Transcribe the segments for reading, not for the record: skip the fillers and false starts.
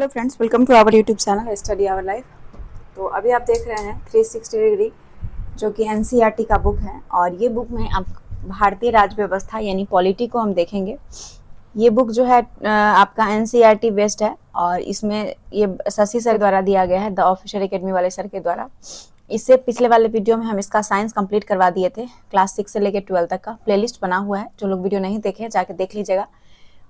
Hello friends, welcome to our YouTube channel study our life. तो अभी आप देख रहे हैं 360 डिग्री, जो कि एनसीईआरटी का बुक है। और ये बुक में आप भारतीय राज्य व्यवस्था यानी पॉलिटी को हम देखेंगे। ये बुक जो है आपका एनसीईआरटी बेस्ड है और इसमें ये शशि सर द्वारा दिया गया है, द ऑफिशियल एकेडमी वाले सर के द्वारा। इससे पिछले वाले वीडियो में हम इसका साइंस कंप्लीट करवा दिए थे, क्लास 6 से लेकर 12 तक का प्लेलिस्ट बना हुआ है। जो लोग वीडियो नहीं देखे जाके देख लीजिएगा।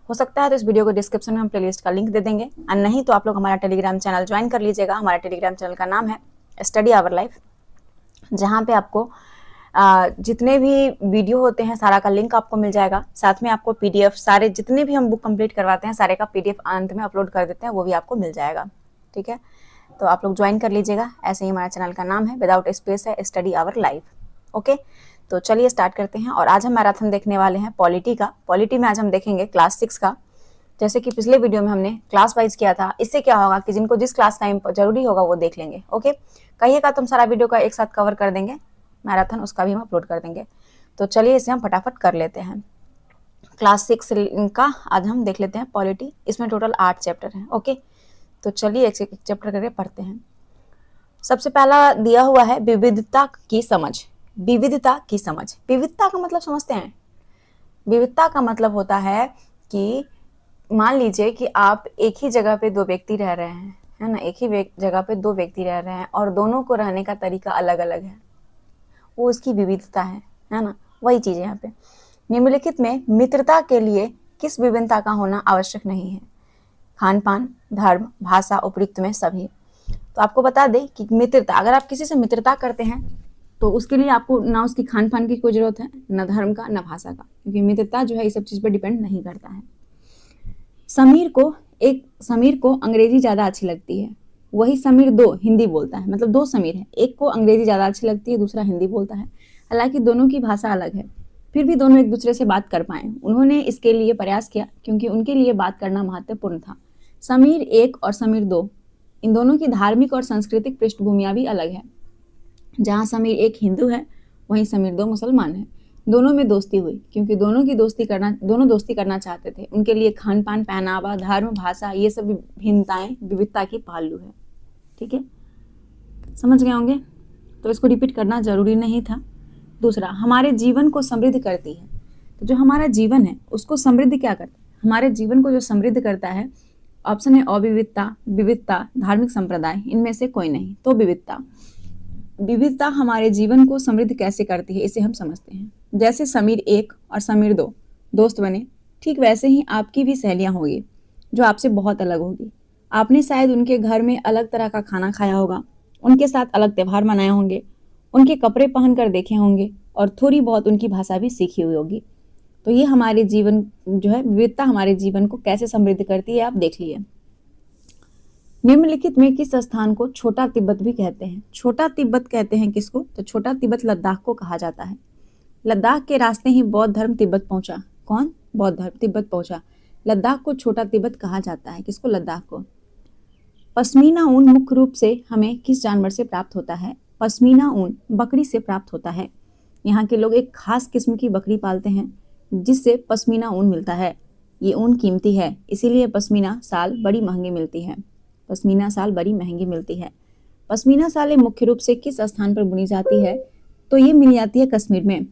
हो सकता है तो इस वीडियो को डिस्क्रिप्शन में हम प्लेलिस्ट का लिंक दे देंगे, और नहीं तो आप लोग हमारा टेलीग्राम चैनल ज्वाइन कर लीजिएगा। हमारा टेलीग्राम चैनल का नाम है स्टडी आवर लाइफ, जहाँ पे आपको जितने भी वीडियो होते हैं सारा का लिंक आपको मिल जाएगा। साथ में आपको पीडीएफ, सारे जितने भी हम बुक कंप्लीट करवाते हैं सारे का पीडीएफ अंत में अपलोड कर देते हैं, वो भी आपको मिल जाएगा। ठीक है, तो आप लोग ज्वाइन कर लीजिएगा। ऐसे ही हमारा चैनल का नाम है, विदाउट स्पेस है, स्टडी आवर लाइफ। ओके, तो चलिए स्टार्ट करते हैं। और आज हम मैराथन देखने वाले हैं पॉलिटी का। पॉलिटी में आज हम देखेंगे क्लास 6 का। जैसे कि पिछले वीडियो में हमने क्लास वाइज किया था, इससे क्या होगा कि जिनको जिस क्लास का जरूरी होगा वो देख लेंगे। ओके, कहिएगा तुम सारा वीडियो का एक साथ कवर कर देंगे मैराथन, उसका भी हम अपलोड कर देंगे। तो चलिए इसे हम फटाफट कर लेते हैं। क्लास 6 का आज हम देख लेते हैं पॉलिटी। इसमें टोटल 8 चैप्टर हैं। ओके, तो चलिए एक चैप्टर करके पढ़ते हैं। सबसे पहला दिया हुआ है विविधता की समझ। विविधता की समझ, विविधता का मतलब समझते हैं। विविधता का मतलब होता है कि मान लीजिए कि आप एक ही जगह पे दो व्यक्ति रह रहे हैं, है ना। एक ही जगह पे दो व्यक्ति रह रहे हैं और दोनों को रहने का तरीका अलग अलग है, वो उसकी विविधता है ना। वही चीज है यहाँ पे। निम्नलिखित में मित्रता के लिए किस विभिन्नता का होना आवश्यक नहीं है? खान पान, धर्म, भाषा, उपयुक्त में सभी। तो आपको बता दें कि मित्रता, अगर आप किसी से मित्रता करते हैं तो उसके लिए आपको ना उसकी खान पान की कोई जरूरत है, ना धर्म का, ना भाषा का, क्योंकि मित्रता जो है इस सब चीज पर डिपेंड नहीं करता है। समीर को अंग्रेजी ज्यादा अच्छी लगती है, वही समीर 2 हिंदी बोलता है। मतलब 2 समीर है, एक को अंग्रेजी ज्यादा अच्छी लगती है, दूसरा हिंदी बोलता है। हालांकि दोनों की भाषा अलग है, फिर भी दोनों एक दूसरे से बात कर पाए। उन्होंने इसके लिए प्रयास किया क्योंकि उनके लिए बात करना महत्वपूर्ण था। समीर 1 और समीर 2, इन दोनों की धार्मिक और सांस्कृतिक पृष्ठभूमियां भी अलग है। जहाँ समीर 1 हिंदू है, वहीं समीर 2 मुसलमान है। दोनों में दोस्ती हुई क्योंकि दोनों दोस्ती करना चाहते थे। उनके लिए खान पान, पहनावा, धर्म, भाषा, ये सब भिन्नताएं विविधता की पहलू है। ठीक है, समझ गए होंगे, तो इसको रिपीट करना जरूरी नहीं था। दूसरा, हमारे जीवन को समृद्ध करती है। तो जो हमारा जीवन है उसको समृद्ध क्या करता है? हमारे जीवन को जो समृद्ध करता है, ऑप्शन है अविविधता, विविधता, धार्मिक संप्रदाय, इनमें से कोई नहीं। तो विविधता हमारे जीवन को समृद्ध कैसे करती है, इसे हम समझते हैं। जैसे समीर 1 और समीर 2 दोस्त बने, ठीक वैसे ही आपकी भी सहेलियां होगी जो आपसे बहुत अलग होगी। आपने शायद उनके घर में अलग तरह का खाना खाया होगा, उनके साथ अलग त्यौहार मनाए होंगे, उनके कपड़े पहन कर देखे होंगे और थोड़ी बहुत उनकी भाषा भी सीखी हुई होगी। तो ये हमारे जीवन जो है, विविधता हमारे जीवन को कैसे समृद्ध करती है, आप देख लिए। निम्नलिखित में किस स्थान को छोटा तिब्बत भी कहते हैं? छोटा तिब्बत कहते हैं किसको? तो छोटा तिब्बत लद्दाख को कहा जाता है। लद्दाख के रास्ते ही बौद्ध धर्म तिब्बत पहुंचा। कौन? बौद्ध धर्म तिब्बत पहुंचा। लद्दाख को छोटा तिब्बत कहा जाता है। किसको? लद्दाख को। पश्मीना ऊन मुख्य रूप से हमें किस जानवर से प्राप्त होता है? पश्मीना ऊन बकरी से प्राप्त होता है। यहाँ के लोग एक खास किस्म की बकरी पालते हैं जिससे पश्मीना ऊन मिलता है। ये ऊन कीमती है, इसीलिए पश्मीना शाल बड़ी महंगी मिलती है। पश्मीना शाल बड़ी महंगी मिलती है। पश्मीना शालें मुख्य रूप से किस स्थान पर बुनी जाती है? तो ये मिल जाती है कश्मीर में।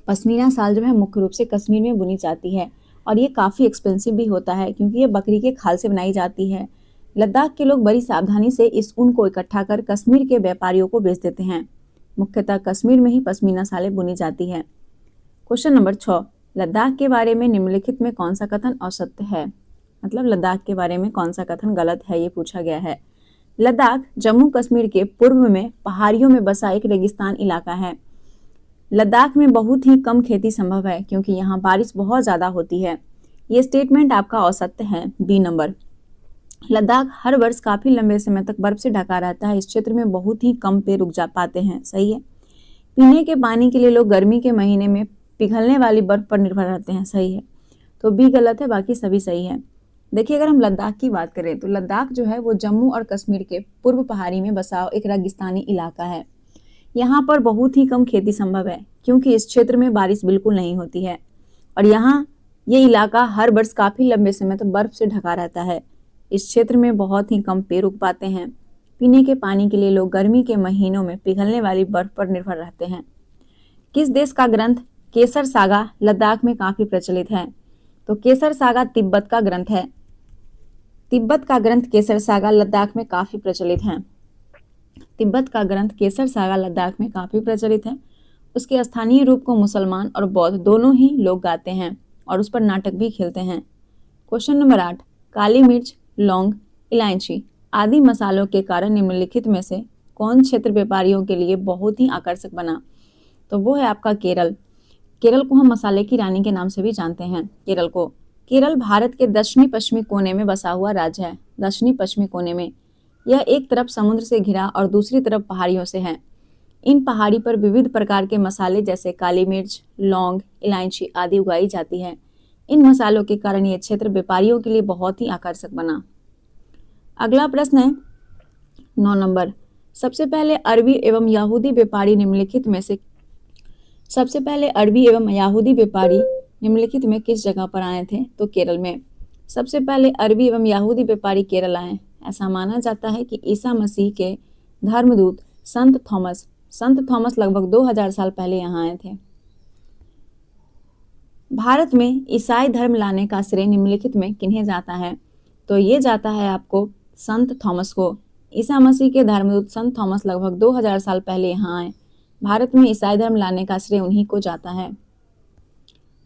पश्मीना शाल जो है मुख्य रूप से कश्मीर में बुनी जाती है और ये काफ़ी एक्सपेंसिव भी होता है क्योंकि ये बकरी के खाल से बनाई जाती है। लद्दाख के लोग बड़ी सावधानी से इस ऊन को इकट्ठा कर कश्मीर के व्यापारियों को बेच देते हैं। मुख्यतः कश्मीर में ही पश्मीना शालें बुनी जाती है। क्वेश्चन नंबर 6, लद्दाख के बारे में निम्नलिखित में कौन सा कथन असत्य है? मतलब लद्दाख के बारे में कौन सा कथन गलत है, ये पूछा गया है। लद्दाख जम्मू कश्मीर के पूर्व में पहाड़ियों में बसा एक रेगिस्तान इलाका है। लद्दाख में बहुत ही कम खेती संभव है क्योंकि यहाँ बारिश बहुत ज़्यादा होती है। ये स्टेटमेंट आपका असत्य है, बी नंबर। लद्दाख हर वर्ष काफ़ी लंबे समय तक बर्फ से ढका रहता है। इस क्षेत्र में बहुत ही कम पेड़ उग जा पाते हैं, सही है। पीने के पानी के लिए लोग गर्मी के महीने में पिघलने वाली बर्फ पर निर्भर रहते हैं, सही है। तो बी गलत है, बाकी सभी सही है। देखिए, अगर हम लद्दाख की बात करें तो लद्दाख जो है वो जम्मू और कश्मीर के पूर्व पहाड़ी में बसा एक रेगिस्तानी इलाका है। यहाँ पर बहुत ही कम खेती संभव है क्योंकि इस क्षेत्र में बारिश बिल्कुल नहीं होती है और यहाँ ये इलाका हर वर्ष काफ़ी लंबे समय तक बर्फ से ढका रहता है। इस क्षेत्र में बहुत ही कम पेड़ उग पाते हैं। पीने के पानी के लिए लोग गर्मी के महीनों में पिघलने वाली बर्फ पर निर्भर रहते हैं। किस देश का ग्रंथ केसर सागा लद्दाख में काफी प्रचलित है? तो केसर सागा तिब्बत का ग्रंथ है। तिब्बत का ग्रंथ केसर सागा लद्दाख में काफी प्रचलित है। तिब्बत का ग्रंथ केसर सागा लद्दाख में काफी प्रचलित है। उसके स्थानीय रूप को मुसलमान और बौद्ध दोनों ही लोग गाते हैं और उस पर नाटक भी खेलते हैं। क्वेश्चन नंबर 8, काली मिर्च, लौंग, इलायची आदि मसालों के कारण निम्नलिखित में से कौन क्षेत्र व्यापारियों के लिए बहुत ही आकर्षक बना? तो वो है आपका केरल। केरल को हम मसाले की रानी के नाम से भी जानते हैं। केरल भारत के दक्षिणी पश्चिमी कोने में बसा हुआ राज्य है। दक्षिणी पश्चिमी कोने में यह एक तरफ समुद्र से घिरा और दूसरी तरफ पहाड़ियों से है। इन पहाड़ी पर विविध प्रकार के मसाले जैसे काली मिर्च, लौंग, इलायची आदि उगाई जाती है। इन मसालों के कारण यह क्षेत्र व्यापारियों के लिए बहुत ही आकर्षक बना। अगला प्रश्न है 9 नंबर। सबसे पहले अरबी एवं यहूदी व्यापारी निम्नलिखित में किस जगह पर आए थे? तो केरल में। सबसे पहले अरबी एवं यहूदी व्यापारी केरल आए। ऐसा माना जाता है कि ईसा मसीह के धर्मदूत संत थॉमस लगभग 2000 साल पहले यहाँ आए थे। भारत में ईसाई धर्म लाने का श्रेय निम्नलिखित में किन्हें जाता है? तो ये जाता है आपको संत थॉमस को। ईसा मसीह के धर्मदूत संत थॉमस लगभग 2000 साल पहले यहाँ आए। भारत में ईसाई धर्म लाने का श्रेय उन्हीं को जाता है।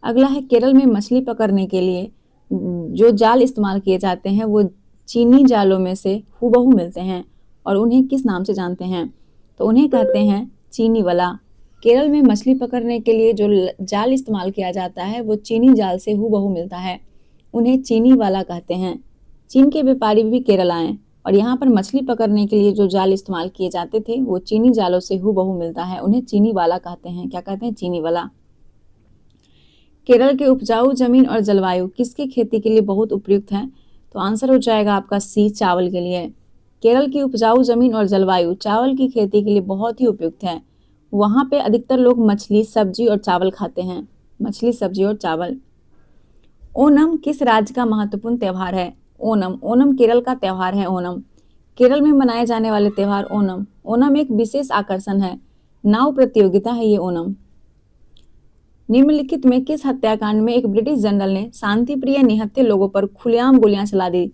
अगला है केरल में मछली पकड़ने के लिए जो जाल इस्तेमाल किए जाते हैं वो चीनी जालों में से हूबहू मिलते हैं और उन्हें किस नाम से जानते हैं? तो उन्हें कहते हैं चीनी वाला। केरल में मछली पकड़ने के लिए जो जाल इस्तेमाल किया जाता है वो चीनी जाल से हूबहू मिलता है, उन्हें चीनी वाला कहते हैं। चीन के व्यापारी भी केरल आए और यहाँ पर मछली पकड़ने के लिए जो जाल इस्तेमाल किए जाते थे वो चीनी जालों से हूबहू मिलता है, उन्हें चीनी वाला कहते हैं। क्या कहते हैं? चीनी वाला। केरल के उपजाऊ जमीन और जलवायु किसकी खेती के लिए बहुत उपयुक्त है? तो आंसर हो जाएगा आपका सी, चावल के लिए। केरल की उपजाऊ जमीन और जलवायु चावल की खेती के लिए बहुत ही उपयुक्त है। वहाँ पे अधिकतर लोग मछली, सब्जी और चावल खाते हैं। मछली, सब्जी और चावल। ओणम किस राज्य का महत्वपूर्ण त्यौहार है? ओणम केरल का त्यौहार है। ओणम केरल में मनाए जाने वाले त्यौहार ओणम एक विशेष आकर्षण है। नाव प्रतियोगिता है ये ओणम। निम्नलिखित में किस हत्याकांड में एक ब्रिटिश जनरल ने शांतिप्रिय निहत्थे लोगों पर खुलेआम गोलियां चला दी?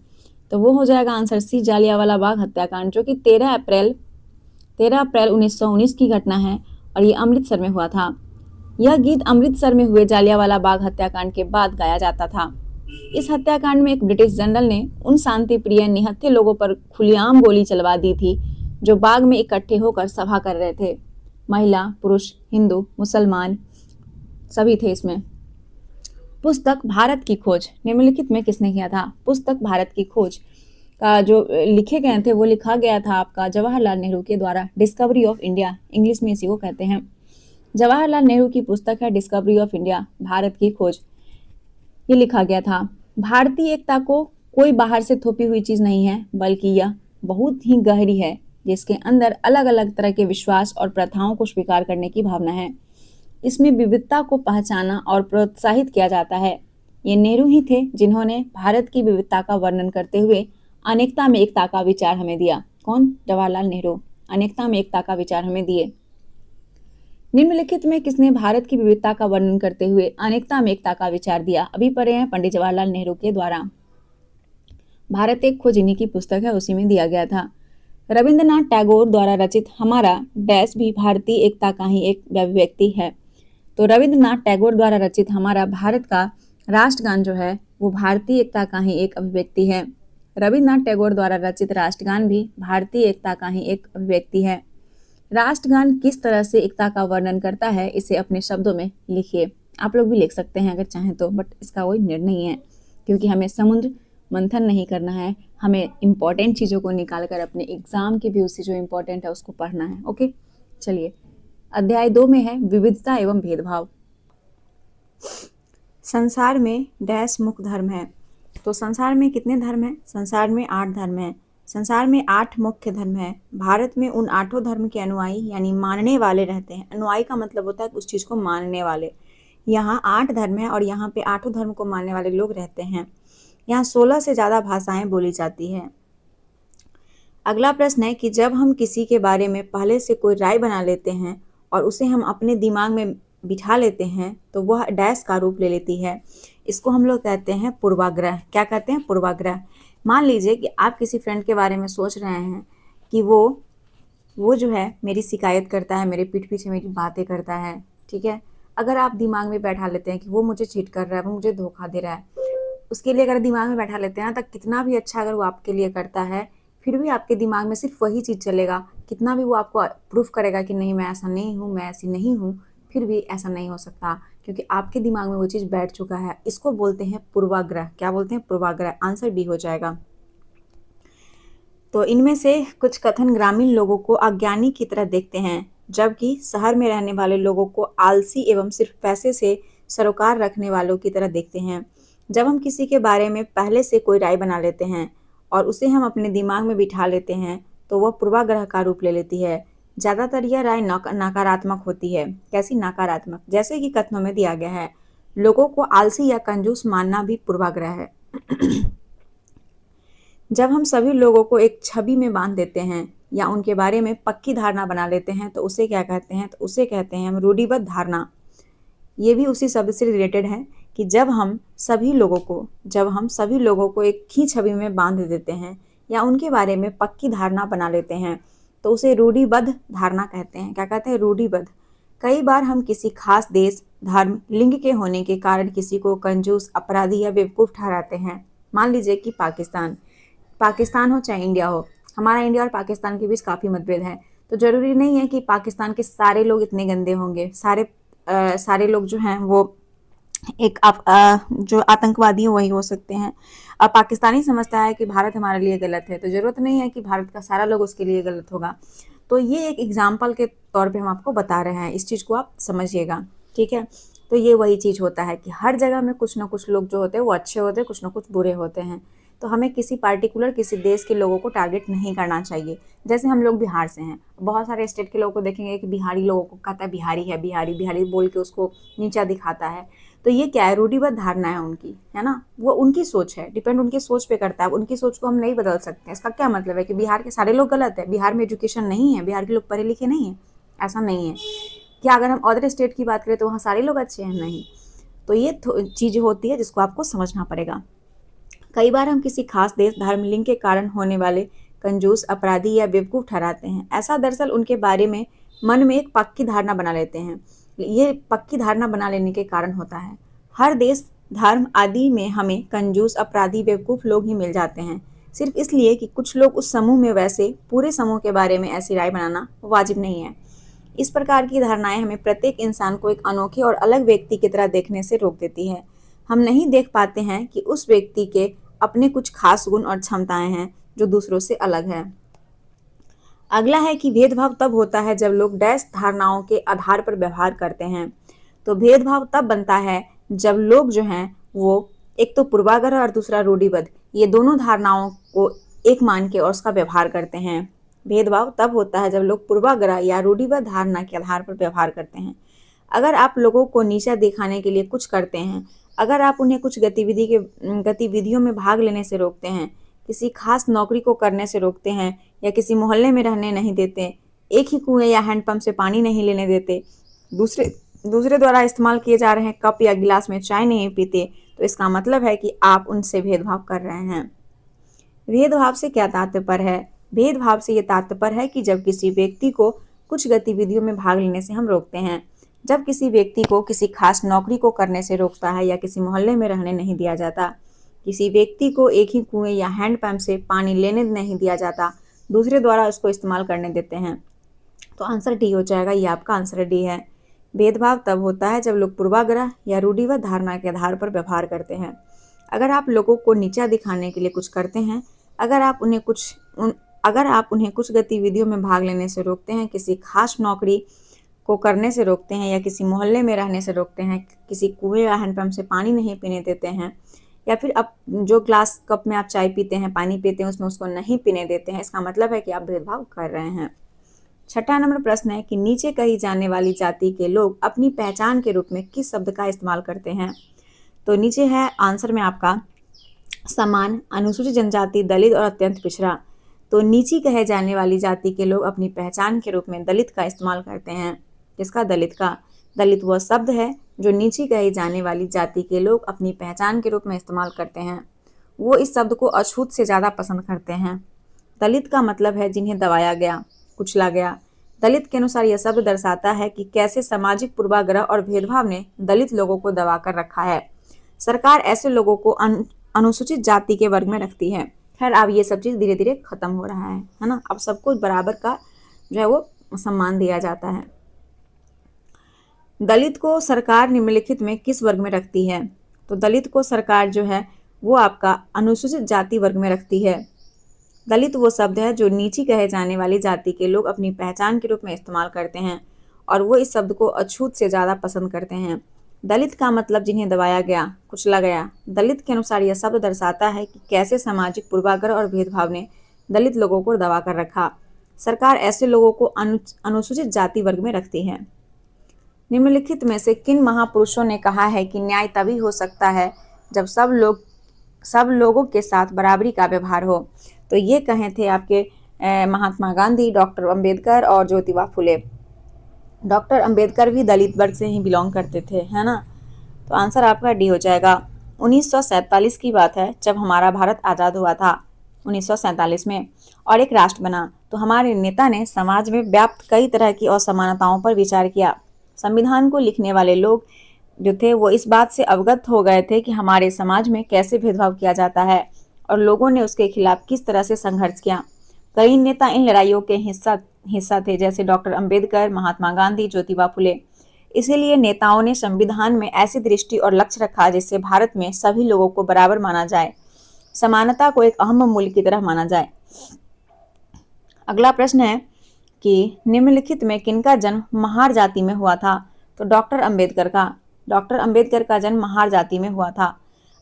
तो वो हो जाएगा आंसर सी, जालियांवाला बाग हत्याकांड, जो कि 13 अप्रैल 1919 की घटना है और ये अमृतसर में हुआ था। यह गीत अमृतसर में हुए जालियांवाला बाग हत्याकांड के बाद गाया जाता था। इस हत्याकांड में एक ब्रिटिश जनरल ने उन शांतिप्रिय निहत्थे लोगों पर खुलेआम गोली चलवा दी थी जो बाग में इकट्ठे होकर सभा कर रहे थे। महिला, पुरुष, हिंदू, मुसलमान सभी थे इसमें। पुस्तक भारत की खोज निम्नलिखित में किसने किया था? पुस्तक भारत की खोज का जो लिखे गए थे वो लिखा गया था आपका जवाहरलाल नेहरू के द्वारा। डिस्कवरी ऑफ इंडिया इंग्लिश में इसी को कहते हैं। जवाहरलाल नेहरू की पुस्तक है डिस्कवरी ऑफ इंडिया, भारत की खोज। ये लिखा गया था। भारतीय एकता को कोई बाहर से थोपी हुई चीज नहीं है, बल्कि यह बहुत ही गहरी है, जिसके अंदर अलग अलग तरह के विश्वास और प्रथाओं को स्वीकार करने की भावना है। इसमें विविधता को पहचाना और प्रोत्साहित किया जाता है। ये नेहरू ही थे जिन्होंने भारत की विविधता का वर्णन करते हुए अनेकता में एकता का विचार हमें दिया। कौन? जवाहरलाल नेहरू। अनेकता में एकता का विचार हमें दिए। निम्नलिखित में किसने भारत की विविधता का वर्णन करते हुए अनेकता में एकता का विचार दिया? अभी पढ़े हैं पंडित जवाहरलाल नेहरू के द्वारा। भारत एक खोज इन्हीं की पुस्तक है, उसी में दिया गया था। रविंद्रनाथ टैगोर द्वारा रचित हमारा डैश भी भारतीय एकता का ही एक अभिव्यक्ति है। तो रविंद्रनाथ टैगोर द्वारा रचित हमारा भारत का राष्ट्रगान जो है वो भारतीय एकता का ही एक अभिव्यक्ति है। रविंद्रनाथ टैगोर द्वारा रचित राष्ट्रगान भी भारतीय एकता का ही एक अभिव्यक्ति है। राष्ट्रगान किस तरह से एकता का वर्णन करता है, इसे अपने शब्दों में लिखिए। आप लोग भी लिख सकते हैं अगर चाहें तो, बट इसका कोई निर्णय नहीं है क्योंकि हमें समुद्र मंथन नहीं करना है। हमें इम्पॉर्टेंट चीज़ों को निकाल कर अपने एग्जाम की व्यू से जो इम्पोर्टेंट है उसको पढ़ना है। ओके, चलिए अध्याय 2 में है विविधता एवं भेदभाव। संसार में डैश मुख्य धर्म है। तो संसार में कितने धर्म हैं? संसार में 8 धर्म हैं। संसार में 8 मुख्य धर्म है। भारत में उन 8 धर्म के अनुयायी यानी मानने वाले रहते हैं। अनुयायी का मतलब होता है उस चीज़ को मानने वाले। यहाँ 8 धर्म है और यहाँ पे 8 धर्म को मानने वाले लोग रहते हैं। यहाँ 16 से ज़्यादा भाषाएं बोली जाती है। अगला प्रश्न है कि जब हम किसी के बारे में पहले से कोई राय बना लेते हैं और उसे हम अपने दिमाग में बिठा लेते हैं तो वह डैश का रूप ले लेती है। इसको हम लोग कहते हैं पूर्वाग्रह। क्या कहते हैं? पूर्वाग्रह। मान लीजिए कि आप किसी फ्रेंड के बारे में सोच रहे हैं कि वो जो है मेरी शिकायत करता है, मेरे पीठ पीछे मेरी बातें करता है, ठीक है। अगर आप दिमाग में बैठा लेते हैं कि वो मुझे चीट कर रहा है, वो मुझे धोखा दे रहा है, उसके लिए अगर दिमाग में बैठा लेते हैं तो कितना भी अच्छा अगर वो आपके लिए करता है, फिर भी आपके दिमाग में सिर्फ वही चीज़ चलेगा। कितना भी वो आपको प्रूफ करेगा कि नहीं, मैं ऐसा नहीं हूँ, मैं ऐसी नहीं हूँ, फिर भी ऐसा नहीं हो सकता, क्योंकि आपके दिमाग में वो चीज़ बैठ चुका है। इसको बोलते हैं पूर्वाग्रह। क्या बोलते हैं? पूर्वाग्रह। आंसर बी हो जाएगा। तो इनमें से कुछ कथन ग्रामीण लोगों को अज्ञानी की तरह देखते हैं, जबकि शहर में रहने वाले लोगों को आलसी एवं सिर्फ पैसे से सरोकार रखने वालों की तरह देखते हैं। जब हम किसी के बारे में पहले से कोई राय बना लेते हैं और उसे हम अपने दिमाग में बिठा लेते हैं तो वह पूर्वाग्रह का रूप ले लेती है। ज़्यादातर यह राय नकारात्मक होती है। कैसी? नकारात्मक। जैसे कि कथनों में दिया गया है, लोगों को आलसी या कंजूस मानना भी पूर्वाग्रह है। जब हम सभी लोगों को एक छवि में बांध देते हैं या उनके बारे में पक्की धारणा बना लेते हैं तो उसे क्या कहते हैं? तो उसे कहते हैं हम रूढ़िबद्ध धारणा। ये भी उसी शब्द से रिलेटेड है कि जब हम सभी लोगों को एक ही छवि में बांध देते हैं या उनके बारे में पक्की धारणा बना लेते हैं तो उसे रूढ़िबद्ध धारणा कहते हैं। क्या कहते हैं? रूढ़िबद्ध। कई बार हम किसी खास देश, धर्म, लिंग के होने के कारण किसी को कंजूस, अपराधी या बेवकूफ़ ठहराते हैं। मान लीजिए कि पाकिस्तान हो चाहे इंडिया हो, हमारा इंडिया और पाकिस्तान के बीच काफ़ी मतभेद है, तो ज़रूरी नहीं है कि पाकिस्तान के सारे लोग इतने गंदे होंगे, सारे लोग जो हैं वो जो आतंकवादी हैं वही हो सकते हैं। अब पाकिस्तानी समझता है कि भारत हमारे लिए गलत है, तो ज़रूरत नहीं है कि भारत का सारा लोग उसके लिए गलत होगा। तो ये एक एग्जाम्पल के तौर पे हम आपको बता रहे हैं, इस चीज़ को आप समझिएगा, ठीक है। तो ये वही चीज़ होता है कि हर जगह में कुछ ना कुछ लोग जो होते हैं वो अच्छे होते हैं, कुछ ना कुछ बुरे होते हैं। तो हमें किसी देश के लोगों को टारगेट नहीं करना चाहिए। जैसे हम लोग बिहार से हैं, बहुत सारे स्टेट के लोगों को देखेंगे कि बिहारी लोगों को कहता है बिहारी है, बिहारी बोल के उसको नीचा दिखाता है। तो ये क्या है? रूढ़िबद्ध धारणा है उनकी, है ना। वो उनकी सोच है, डिपेंड उनकी सोच पे करता है। उनकी सोच को हम नहीं बदल सकते। इसका क्या मतलब है कि बिहार के सारे लोग गलत है? बिहार में एजुकेशन नहीं है, बिहार के लोग पढ़े लिखे नहीं है, ऐसा नहीं है। क्या अगर हम अदर स्टेट की बात करें तो वहाँ सारे लोग अच्छे हैं? नहीं। तो ये चीज़ होती है जिसको आपको समझना पड़ेगा। कई बार हम किसी खास देश, धर्म, लिंग के कारण होने वाले कंजूस, अपराधी या बेवकूफ़ ठहराते हैं। ऐसा दरअसल उनके बारे में मन में एक पक्की धारणा बना लेते हैं। ये पक्की धारणा बना लेने के कारण होता है। हर देश, धर्म आदि में हमें कंजूस, अपराधी, बेवकूफ़ लोग ही मिल जाते हैं, सिर्फ इसलिए कि कुछ लोग उस समूह में, वैसे पूरे समूह के बारे में ऐसी राय बनाना वाजिब नहीं है। इस प्रकार की धारणाएं हमें प्रत्येक इंसान को एक अनोखे और अलग व्यक्ति की तरह देखने से रोक देती है। हम नहीं देख पाते हैं कि उस व्यक्ति के अपने कुछ खास गुण और क्षमताएं हैं जो दूसरों से अलग है। अगला है कि भेदभाव तब होता है जब लोग डैश धारणाओं के आधार पर व्यवहार करते हैं। तो भेदभाव तब बनता है जब लोग जो हैं वो एक तो पूर्वाग्रह और दूसरा रूढ़िबद्ध, ये दोनों धारणाओं को एक मान के और उसका व्यवहार करते हैं। भेदभाव तब होता है जब लोग पूर्वाग्रह या रूढ़िबद्ध धारणा के आधार पर व्यवहार करते हैं। अगर आप लोगों को नीचा दिखाने के लिए कुछ करते हैं, अगर आप उन्हें कुछ गतिविधियों में भाग लेने से रोकते हैं, किसी खास नौकरी को करने से रोकते हैं या किसी मोहल्ले में रहने नहीं देते, एक ही कुएं या हैंडपंप से पानी नहीं लेने देते, दूसरे द्वारा इस्तेमाल किए जा रहे कप या गिलास में चाय नहीं पीते, तो इसका मतलब है कि आप उनसे भेदभाव कर रहे हैं। भेदभाव से क्या तात्पर्य है? भेदभाव से ये तात्पर्य है कि जब किसी व्यक्ति को कुछ गतिविधियों में भाग लेने से हम रोकते हैं, जब किसी व्यक्ति को किसी खास नौकरी को करने से रोकता है या किसी मोहल्ले में रहने नहीं दिया जाता, किसी व्यक्ति को एक ही कुएं या हैंडपंप से पानी लेने नहीं दिया जाता, दूसरे द्वारा उसको इस्तेमाल करने देते हैं, तो आंसर डी हो जाएगा। ये आपका आंसर डी है। भेदभाव तब होता है जब लोग पूर्वाग्रह या रूढ़िबद्ध धारणा के आधार पर व्यवहार करते हैं। अगर आप लोगों को नीचा दिखाने के लिए कुछ करते हैं, अगर आप उन्हें कुछ गतिविधियों में भाग लेने से रोकते हैं, किसी खास नौकरी को करने से रोकते हैं या किसी मोहल्ले में रहने से रोकते हैं, किसी कुएं या हैंडपंप से पानी नहीं पीने देते हैं, या फिर अब जो ग्लास कप में आप चाय पीते हैं, पानी पीते हैं, उसमें उसको नहीं पीने देते हैं, इसका मतलब है कि आप भेदभाव कर रहे हैं। छठा नंबर प्रश्न है कि नीचे कही जाने वाली जाति के लोग अपनी पहचान के रूप में किस शब्द का इस्तेमाल करते हैं? तो नीचे है आंसर में आपका समान, अनुसूचित जनजाति, दलित और अत्यंत पिछड़ा। तो नीची कहे जाने वाली जाति के लोग अपनी पहचान के रूप में दलित का इस्तेमाल करते हैं। किसका? दलित का। दलित वह शब्द है जो नीची कही जाने वाली जाति के लोग अपनी पहचान के रूप में इस्तेमाल करते हैं। वो इस शब्द को अछूत से ज़्यादा पसंद करते हैं। दलित का मतलब है जिन्हें दबाया गया, कुचला गया। दलित के अनुसार यह शब्द दर्शाता है कि कैसे सामाजिक पूर्वाग्रह और भेदभाव ने दलित लोगों को दबा कर रखा है। सरकार ऐसे लोगों को अनुसूचित जाति के वर्ग में रखती है। खैर अब ये सब चीज़ धीरे धीरे खत्म हो रहा है ना। अब सबको बराबर का जो है वो सम्मान दिया जाता है। दलित को सरकार निम्नलिखित में किस वर्ग में रखती है? तो दलित को सरकार जो है वो आपका अनुसूचित जाति वर्ग में रखती है। दलित वो शब्द है जो नीची कहे जाने वाली जाति के लोग अपनी पहचान के रूप में इस्तेमाल करते हैं और वो इस शब्द को अछूत से ज़्यादा पसंद करते हैं। दलित का मतलब जिन्हें दबाया गया, कुचला गया। दलित के अनुसार यह शब्द दर्शाता है कि कैसे सामाजिक पूर्वाग्रह और भेदभाव ने दलित लोगों को दबा कर रखा। सरकार ऐसे लोगों को अनुसूचित जाति वर्ग में रखती है। निम्नलिखित में से किन महापुरुषों ने कहा है कि न्याय तभी हो सकता है जब सब लोगों के साथ बराबरी का व्यवहार हो? तो ये कहे थे आपके महात्मा गांधी, डॉक्टर अंबेडकर और ज्योतिबा फुले। डॉक्टर अंबेडकर भी दलित वर्ग से ही बिलोंग करते थे, है ना। तो आंसर आपका डी हो जाएगा। 1947 की बात है जब हमारा भारत आज़ाद हुआ था, 1947 में, और एक राष्ट्र बना। तो हमारे नेता ने समाज में व्याप्त कई तरह की असमानताओं पर विचार किया। संविधान को लिखने वाले लोग जो थे वो इस बात से अवगत हो गए थे कि हमारे समाज में कैसे भेदभाव किया जाता है और लोगों ने उसके खिलाफ किस तरह से संघर्ष किया। कई नेता इन लड़ाइयों के हिस्सा थे, जैसे डॉक्टर अंबेडकर, महात्मा गांधी, ज्योतिबा फुले। इसीलिए नेताओं ने संविधान में ऐसी दृष्टि और लक्ष्य रखा जिससे भारत में सभी लोगों को बराबर माना जाए, समानता को एक अहम मूल्य की तरह माना जाए। अगला प्रश्न है कि निम्नलिखित में किनका जन्म महार जाति में हुआ था? तो डॉक्टर अंबेडकर का। डॉक्टर अंबेडकर का जन्म महार जाति में हुआ था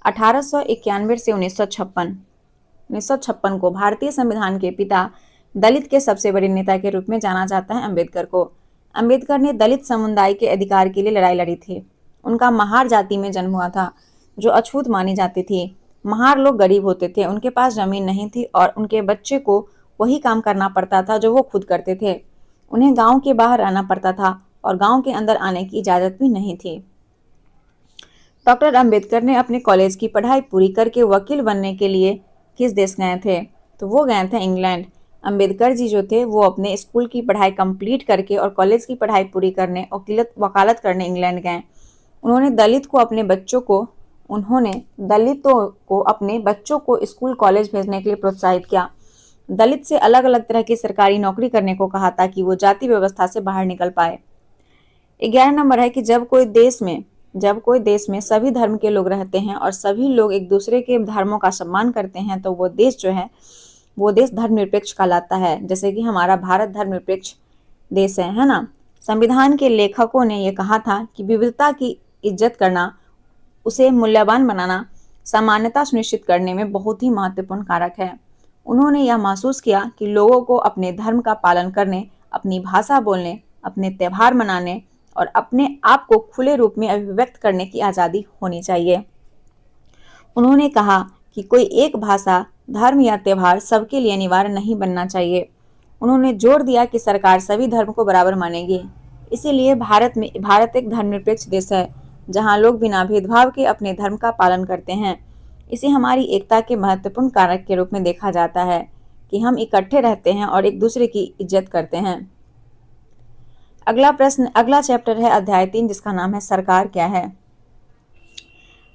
1891 से 1956 को। भारतीय संविधान के पिता, दलित के सबसे बड़े नेता के रूप में जाना जाता है अंबेडकर को। अंबेडकर ने दलित समुदाय के अधिकार के लिए लड़ाई लड़ी थी। उनका महार जाति में जन्म हुआ था जो अछूत मानी जाती थी। महार लोग गरीब होते थे, उनके पास जमीन नहीं थी और उनके बच्चे को वही काम करना पड़ता था जो वो खुद करते थे। उन्हें गांव के बाहर रहना पड़ता था और गांव के अंदर आने की इजाज़त भी नहीं थी। डॉक्टर अंबेडकर ने अपने कॉलेज की पढ़ाई पूरी करके वकील बनने के लिए किस देश गए थे? तो वो गए थे इंग्लैंड। अंबेडकर जी जो थे वो अपने स्कूल की पढ़ाई कंप्लीट करके और कॉलेज की पढ़ाई पूरी करने वकालत करने इंग्लैंड गए। उन्होंने दलितों को अपने बच्चों को स्कूल कॉलेज भेजने के लिए प्रोत्साहित किया। दलित से अलग अलग तरह की सरकारी नौकरी करने को कहा ताकि वो जाति व्यवस्था से बाहर निकल पाए। 11 नंबर है कि जब कोई देश में सभी धर्म के लोग रहते हैं और सभी लोग एक दूसरे के धर्मों का सम्मान करते हैं तो वो देश जो है वो देश धर्मनिरपेक्ष कहलाता है। जैसे कि हमारा भारत धर्मनिरपेक्ष देश है ना। संविधान के लेखकों ने यह कहा था कि विविधता की इज्जत करना, उसे मूल्यवान बनाना सामान्यता सुनिश्चित करने में बहुत ही महत्वपूर्ण कारक है। उन्होंने यह महसूस किया कि लोगों को अपने धर्म का पालन करने, अपनी भाषा बोलने, अपने त्यौहार मनाने और अपने आप को खुले रूप में अभिव्यक्त करने की आज़ादी होनी चाहिए। उन्होंने कहा कि कोई एक भाषा, धर्म या त्यौहार सबके लिए अनिवार्य नहीं बनना चाहिए। उन्होंने जोर दिया कि सरकार सभी धर्म को बराबर मानेगी। इसीलिए भारत एक धर्मनिरपेक्ष देश है जहां लोग बिना भेदभाव के अपने धर्म का पालन करते हैं। इसे हमारी एकता के महत्वपूर्ण कारक के रूप में देखा जाता है कि हम इकट्ठे रहते हैं और एक दूसरे की इज्जत करते हैं। अगला चैप्टर है अध्याय 3 जिसका नाम है सरकार क्या है।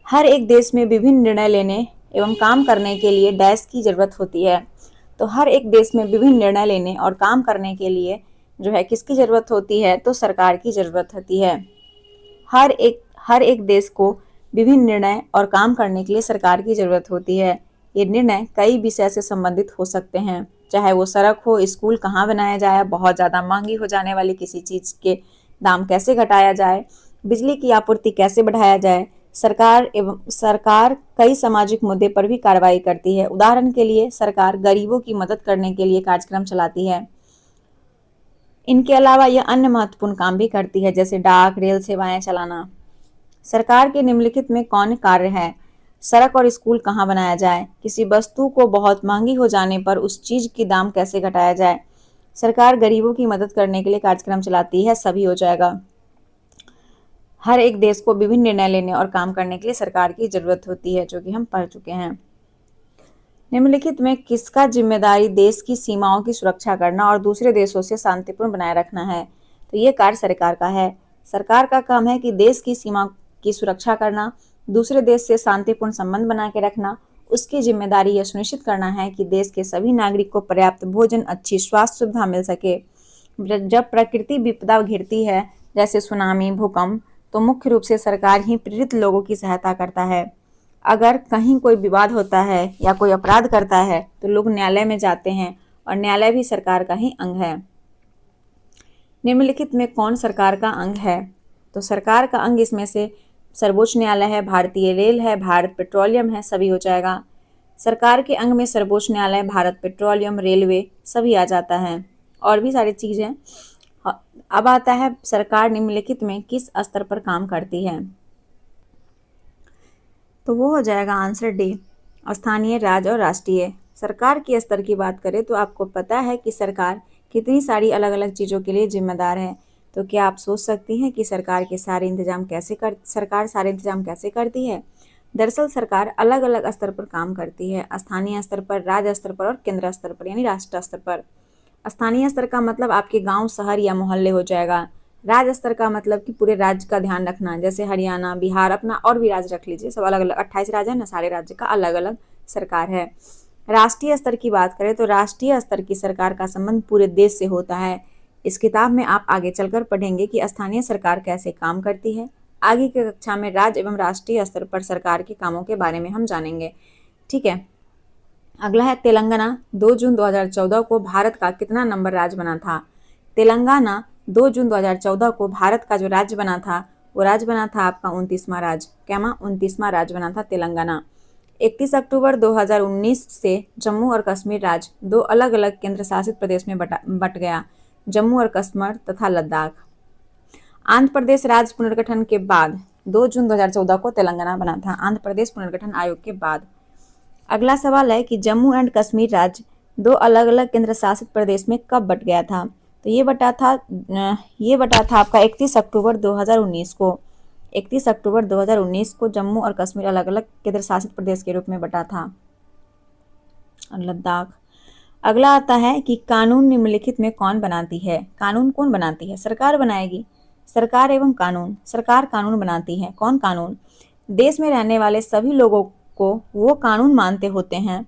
हर एक देश में विभिन्न निर्णय लेने एवं काम करने के लिए डैश की जरूरत होती है। तो हर एक देश में विभिन्न निर्णय लेने और काम करने के लिए जो है किसकी जरूरत होती है? तो सरकार की जरूरत होती है। हर एक देश को विभिन्न निर्णय और काम करने के लिए सरकार की जरूरत होती है। ये निर्णय कई विषय से संबंधित हो सकते हैं, चाहे वो सड़क हो, स्कूल कहाँ बनाया जाए, बहुत ज़्यादा महंगी हो जाने वाली किसी चीज़ के दाम कैसे घटाया जाए, बिजली की आपूर्ति कैसे बढ़ाया जाए। सरकार कई सामाजिक मुद्दे पर भी कार्रवाई करती है। उदाहरण के लिए सरकार गरीबों की मदद करने के लिए कार्यक्रम चलाती है। इनके अलावा यह अन्य महत्वपूर्ण काम भी करती है जैसे डाक, रेल सेवाएं चलाना। सरकार के निम्नलिखित में कौन कार्य है? सड़क और स्कूल कहाँ बनाया जाए, किसी वस्तु को बहुत महंगी हो जाने पर उस चीज की दाम कैसे घटाया जाए। सरकार गरीबों की मदद करने के लिए कार्यक्रम चलाती है, सभी हो जाएगा। हर एक देश को विभिन्न निर्णय लेने और काम करने के लिए सरकार की जरूरत होती है, जो कि हम पढ़ चुके हैं। निम्नलिखित में किसका जिम्मेदारी देश की सीमाओं की सुरक्षा करना और दूसरे देशों से शांतिपूर्ण बनाए रखना है। तो ये कार्य सरकार का है। सरकार का काम है कि देश की सीमा की सुरक्षा करना, दूसरे देश से शांतिपूर्ण संबंध बना के रखना। उसकी जिम्मेदारी यह सुनिश्चित करना है कि देश के सभी नागरिक को पर्याप्त भोजन, अच्छी स्वास्थ्य सुविधा मिल सके। जब प्रकृति विपदा घिरती है, जैसे सुनामी, भूकंप, तो मुख्य रूप से सरकार ही पीड़ित लोगों की सहायता करता है। अगर कहीं कोई विवाद होता है या कोई अपराध करता है तो लोग न्यायालय में जाते हैं, और न्यायालय भी सरकार का ही अंग है। निम्नलिखित में कौन सरकार का अंग है। तो सरकार का अंग इसमें से सर्वोच्च न्यायालय है, भारतीय रेल है, भारत पेट्रोलियम है, सभी हो जाएगा। सरकार के अंग में सर्वोच्च न्यायालय, भारत पेट्रोलियम, रेलवे सभी आ जाता है, और भी सारी चीजें। अब आता है सरकार निम्नलिखित में किस स्तर पर काम करती है। तो वो हो जाएगा आंसर डी, स्थानीय, राज्य और राष्ट्रीय। सरकार के स्तर की बात करें तो आपको पता है कि सरकार कितनी सारी अलग अलग चीज़ों के लिए जिम्मेदार है। तो क्या आप सोच सकती हैं कि सरकार सारे इंतजाम कैसे करती है। दरअसल सरकार अलग अलग स्तर पर काम करती है, स्थानीय स्तर पर, राज्य स्तर पर और केंद्र स्तर पर यानी राष्ट्रीय स्तर पर। स्थानीय स्तर का मतलब आपके गांव, शहर या मोहल्ले हो जाएगा। राज्य स्तर का मतलब कि पूरे राज्य का ध्यान रखना, जैसे हरियाणा, बिहार, अपना और भी राज्य रख लीजिए, सब अलग अलग 28 राज्य है ना, सारे राज्य का अलग अलग सरकार है। राष्ट्रीय स्तर की बात करें तो राष्ट्रीय स्तर की सरकार का संबंध पूरे देश से होता है। इस किताब में आप आगे चलकर पढ़ेंगे कि स्थानीय सरकार कैसे काम करती है। आगे की कक्षा में राज्य एवं राष्ट्रीय स्तर पर सरकार के कामों के बारे में हम जानेंगे। ठीक है, अगला है तेलंगाना। 2 जून 2014 को भारत का कितना नंबर राज्य बना था। तेलंगाना 2 जून 2014 को भारत का जो राज्य बना था, वो राज्य बना था आपका 29वां राज्य। क्या माँ, 29वां राज्य बना था तेलंगाना। 31 अक्टूबर 2019 से जम्मू और कश्मीर राज्य 2 अलग अलग केंद्र शासित प्रदेश में बट गया, जम्मू और कश्मीर तथा लद्दाख। आंध्र प्रदेश राज्य पुनर्गठन के बाद 2 जून 2014 को तेलंगाना बना था, आंध्र प्रदेश पुनर्गठन आयोग के बाद। अगला सवाल है कि जम्मू एंड कश्मीर राज्य 2 अलग अलग केंद्र शासित प्रदेश में कब बट गया था। तो ये बटा था आपका 31 अक्टूबर 2019 को। 31 अक्टूबर 2019 को जम्मू और कश्मीर अलग अलग केंद्र शासित प्रदेश के रूप में बटा था, और लद्दाख। अगला आता है कि कानून निम्नलिखित में कौन बनाती है। कानून कौन बनाती है, सरकार बनाएगी। सरकार एवं कानून, सरकार कानून बनाती है। कौन कानून, देश में रहने वाले सभी लोगों को वो कानून मानते होते हैं।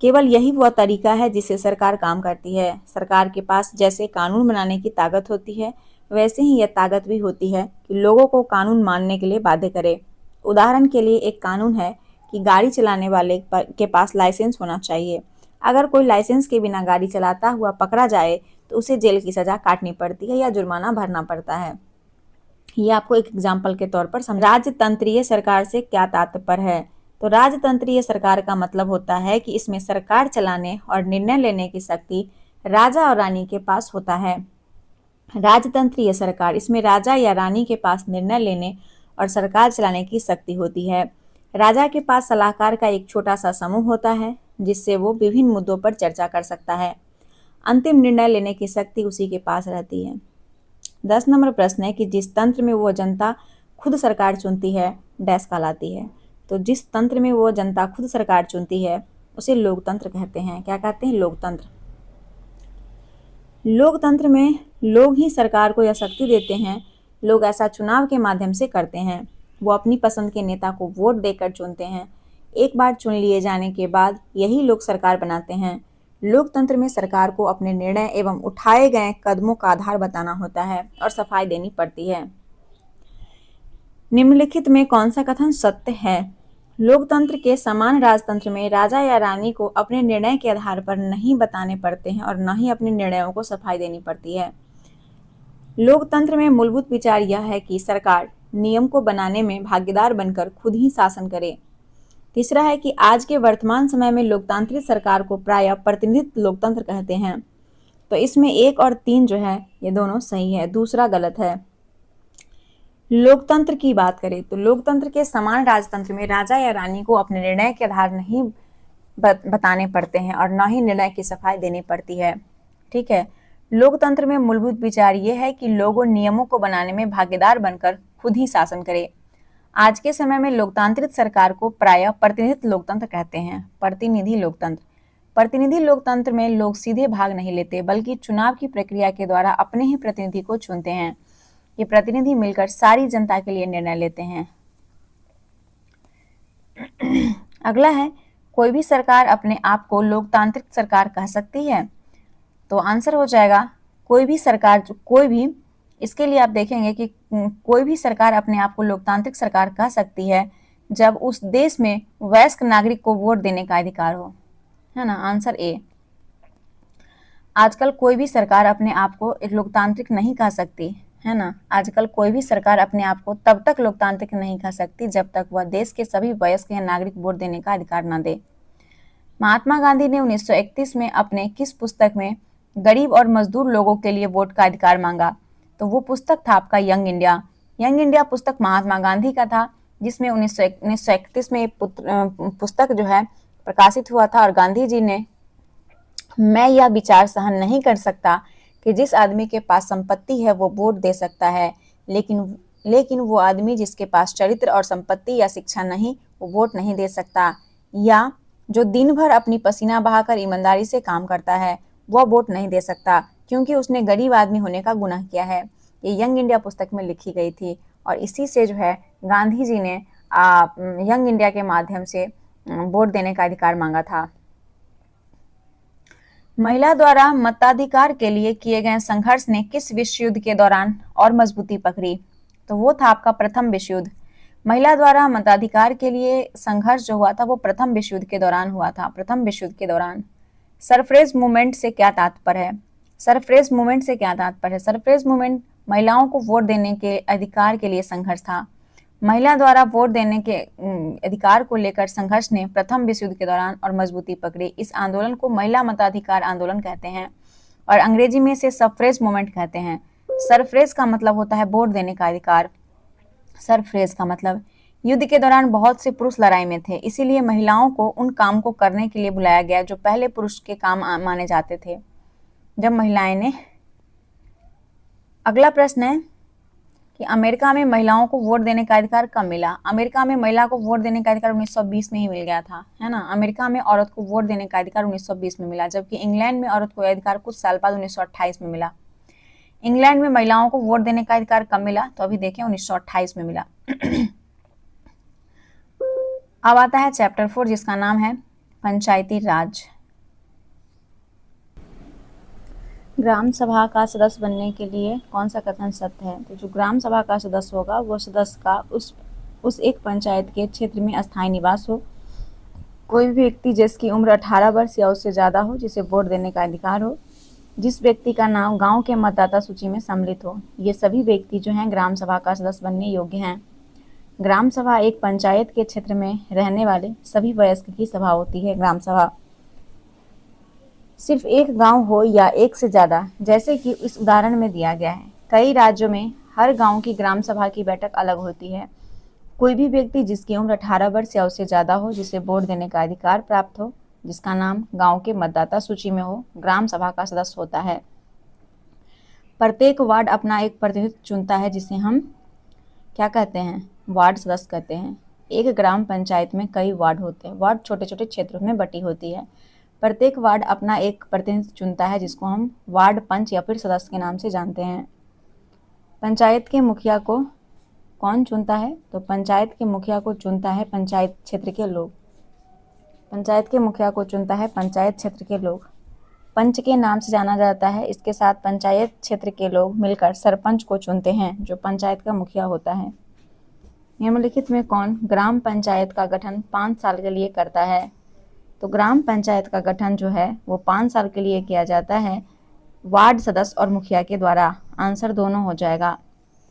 केवल यही वह तरीका है जिससे सरकार काम करती है। सरकार के पास जैसे कानून बनाने की ताकत होती है, वैसे ही यह ताकत भी होती है कि लोगों को कानून मानने के लिए बाध्य करे। उदाहरण के लिए एक कानून है कि गाड़ी चलाने वाले के पास लाइसेंस होना चाहिए। अगर कोई लाइसेंस के बिना गाड़ी चलाता हुआ पकड़ा जाए तो उसे जेल की सजा काटनी पड़ती है या जुर्माना भरना पड़ता है। ये आपको एक एग्जाम्पल के तौर पर समझ। राजतंत्रीय सरकार से क्या तात्पर्य है। तो राजतंत्रीय सरकार का मतलब होता है कि इसमें सरकार चलाने और निर्णय लेने की शक्ति राजा और रानी के पास होता है। राजतंत्रीय सरकार, इसमें राजा या रानी के पास निर्णय लेने और सरकार चलाने की शक्ति होती है। राजा के पास सलाहकार का एक छोटा सा समूह होता है जिससे वो विभिन्न मुद्दों पर चर्चा कर सकता है। अंतिम निर्णय लेने की शक्ति उसी के पास रहती है। 10 नंबर प्रश्न है कि जिस तंत्र में वो जनता खुद सरकार चुनती है, डैश कहलाती है। तो जिस तंत्र में वो जनता खुद सरकार चुनती है उसे लोकतंत्र कहते हैं। क्या कहते हैं, लोकतंत्र। लोकतंत्र में लोग ही सरकार को यह शक्ति देते हैं। लोग ऐसा चुनाव के माध्यम से करते हैं। वो अपनी पसंद के नेता को वोट देकर चुनते हैं। एक बार चुन लिए जाने के बाद यही लोग सरकार बनाते हैं। लोकतंत्र में सरकार को अपने निर्णय एवं उठाए गए कदमों का आधार बताना होता है और सफाई देनी पड़ती है। निम्नलिखित में कौन सा कथन सत्य है। लोकतंत्र के समान राजतंत्र में राजा या रानी को अपने निर्णय के आधार पर नहीं बताने पड़ते हैं और न ही अपने निर्णयों को सफाई देनी पड़ती है। लोकतंत्र में मूलभूत विचार यह है कि सरकार नियम को बनाने में भागीदार बनकर खुद ही शासन करे। तीसरा है कि आज के वर्तमान समय में लोकतांत्रिक सरकार को प्रायः प्रतिनिधित्व लोकतंत्र कहते हैं। तो इसमें 1 और 3 जो है ये दोनों सही है, दूसरा गलत है। लोकतंत्र की बात करें तो लोकतंत्र के समान राजतंत्र में राजा या रानी को अपने निर्णय के आधार नहीं बताने पड़ते हैं और न ही निर्णय की सफाई देनी पड़ती है। ठीक है, लोकतंत्र में मूलभूत विचार यह है कि लोगों नियमों को बनाने में भागीदार बनकर खुद ही शासन करें। आज के समय में लोकतांत्रिक सरकार को प्रायः प्रतिनिधि लोकतंत्र कहते हैं। प्रतिनिधि लोकतंत्र में लोग सीधे भाग नहीं लेते बल्कि चुनाव की प्रक्रिया के द्वारा अपने ही प्रतिनिधि को चुनते हैं। ये प्रतिनिधि मिलकर सारी जनता के लिए निर्णय लेते हैं। अगला है, कोई भी सरकार अपने आप को लोकतांत्रिक सरकार कह सकती है? तो आंसर हो जाएगा कोई भी सरकार, कोई भी, इसके लिए आप देखेंगे कि कोई भी सरकार अपने आप को लोकतांत्रिक सरकार कह सकती है जब उस देश में वयस्क नागरिक को वोट देने का अधिकार हो, है ना, आंसर ए। आजकल कोई भी सरकार अपने आप को एक लोकतांत्रिक नहीं कह सकती, है ना, आजकल कोई भी सरकार अपने आप को तब तक लोकतांत्रिक नहीं कह सकती जब तक वह देश के सभी वयस्क या नागरिक वोट देने का अधिकार न दे। महात्मा गांधी ने 1931 में अपने किस पुस्तक में गरीब और मजदूर लोगों के लिए वोट का अधिकार मांगा? तो वो पुस्तक था आपका यंग इंडिया। यंग इंडिया पुस्तक महात्मा गांधी का था, जिसमें 1931 में पुस्तक जो है प्रकाशित हुआ था। और गांधी जी ने, मैं यह विचार सहन नहीं कर सकता कि जिस आदमी के पास संपत्ति है वो वोट दे सकता है, लेकिन वो आदमी जिसके पास चरित्र और संपत्ति या शिक्षा नहीं, वो वोट नहीं दे सकता। या जो दिन भर अपनी पसीना बहाकर ईमानदारी से काम करता है, वह वोट नहीं दे सकता क्योंकि उसने गरीब आदमी होने का गुनाह किया है। ये यंग इंडिया पुस्तक में लिखी गई थी और इसी से जो है गांधी जी ने यंग इंडिया के माध्यम से वोट देने का अधिकार मांगा था। महिला द्वारा मताधिकार के लिए किए गए संघर्ष ने किस विश्व युद्ध के दौरान और मजबूती पकड़ी? तो वो था आपका प्रथम विश्व युद्ध। महिला द्वारा मताधिकार के लिए संघर्ष जो हुआ था वो प्रथम विश्व युद्ध के दौरान हुआ था। प्रथम विश्व युद्ध के दौरान। सरफ्रेज मूवमेंट से क्या तात्पर्य है? सरफ्रेज मूवमेंट से क्या तात्पर्य है? सरफ्रेज मूवमेंट महिलाओं को वोट देने के अधिकार के लिए संघर्ष था। महिला द्वारा वोट देने के अधिकार को लेकर संघर्ष ने प्रथम विश्व युद्ध के दौरान और मजबूती पकड़ी। इस आंदोलन को महिला मताधिकार आंदोलन कहते हैं और अंग्रेजी में इसे सफ्रेज मूवमेंट कहते हैं। सरफ्रेज का मतलब होता है वोट देने का अधिकार। सरफ्रेज का मतलब युद्ध के दौरान बहुत से पुरुष लड़ाई में थे, इसीलिए महिलाओं को उन काम को करने के लिए बुलाया गया जो पहले पुरुष के काम माने जाते थे जब महिलाएं ने। अगला प्रश्न है कि अमेरिका में महिलाओं को वोट देने का अधिकार कब मिला? अमेरिका में महिला को वोट देने का अधिकार 1920 में ही मिल गया था, है ना। अमेरिका में औरत को वोट देने का अधिकार 1920 में मिला, जबकि इंग्लैंड में औरत को अधिकार कुछ साल बाद 1928 में मिला। इंग्लैंड में महिलाओं को वोट देने का अधिकार कब मिला? तो अभी देखें 1928 में मिला। अब आता है चैप्टर 4 जिसका नाम है पंचायती राज। ग्राम सभा का सदस्य बनने के लिए कौन सा कथन सत्य है? तो जो ग्राम सभा का सदस्य होगा वो सदस्य का उस एक पंचायत के क्षेत्र में अस्थायी निवास हो, कोई भी व्यक्ति जिसकी उम्र 18 वर्ष या उससे ज़्यादा हो जिसे वोट देने का अधिकार हो, जिस व्यक्ति का नाम गांव के मतदाता सूची में सम्मिलित हो, ये सभी व्यक्ति जो हैं ग्राम सभा का सदस्य बनने योग्य हैं। ग्राम सभा एक पंचायत के क्षेत्र में रहने वाले सभी वयस्क की सभा होती है। ग्राम सभा सिर्फ एक गांव हो या एक से ज़्यादा, जैसे कि इस उदाहरण में दिया गया है। कई राज्यों में हर गांव की ग्राम सभा की बैठक अलग होती है। कोई भी व्यक्ति जिसकी उम्र 18 वर्ष या उससे ज़्यादा हो, जिसे वोट देने का अधिकार प्राप्त हो, जिसका नाम गांव के मतदाता सूची में हो, ग्राम सभा का सदस्य होता है। प्रत्येक वार्ड अपना एक प्रतिनिधि चुनता है जिसे हम क्या कहते हैं? वार्ड सदस्य कहते हैं। एक ग्राम पंचायत में कई वार्ड होते हैं। वार्ड छोटे छोटे क्षेत्रों में बटी होती है। प्रत्येक वार्ड अपना एक प्रतिनिधि चुनता है जिसको हम वार्ड पंच या फिर सदस्य के नाम से जानते हैं। पंचायत के मुखिया को कौन चुनता है? तो पंचायत के मुखिया को चुनता है पंचायत क्षेत्र के लोग। पंचायत के मुखिया को चुनता है पंचायत क्षेत्र के लोग। पंच के नाम से जाना जाता है। इसके साथ पंचायत क्षेत्र के लोग मिलकर सरपंच को चुनते हैं जो पंचायत का मुखिया होता है। निम्नलिखित में कौन ग्राम पंचायत का गठन 5 साल के लिए करता है? तो ग्राम पंचायत का गठन जो है वो 5 साल के लिए किया जाता है वार्ड सदस्य और मुखिया के द्वारा। आंसर दोनों हो जाएगा।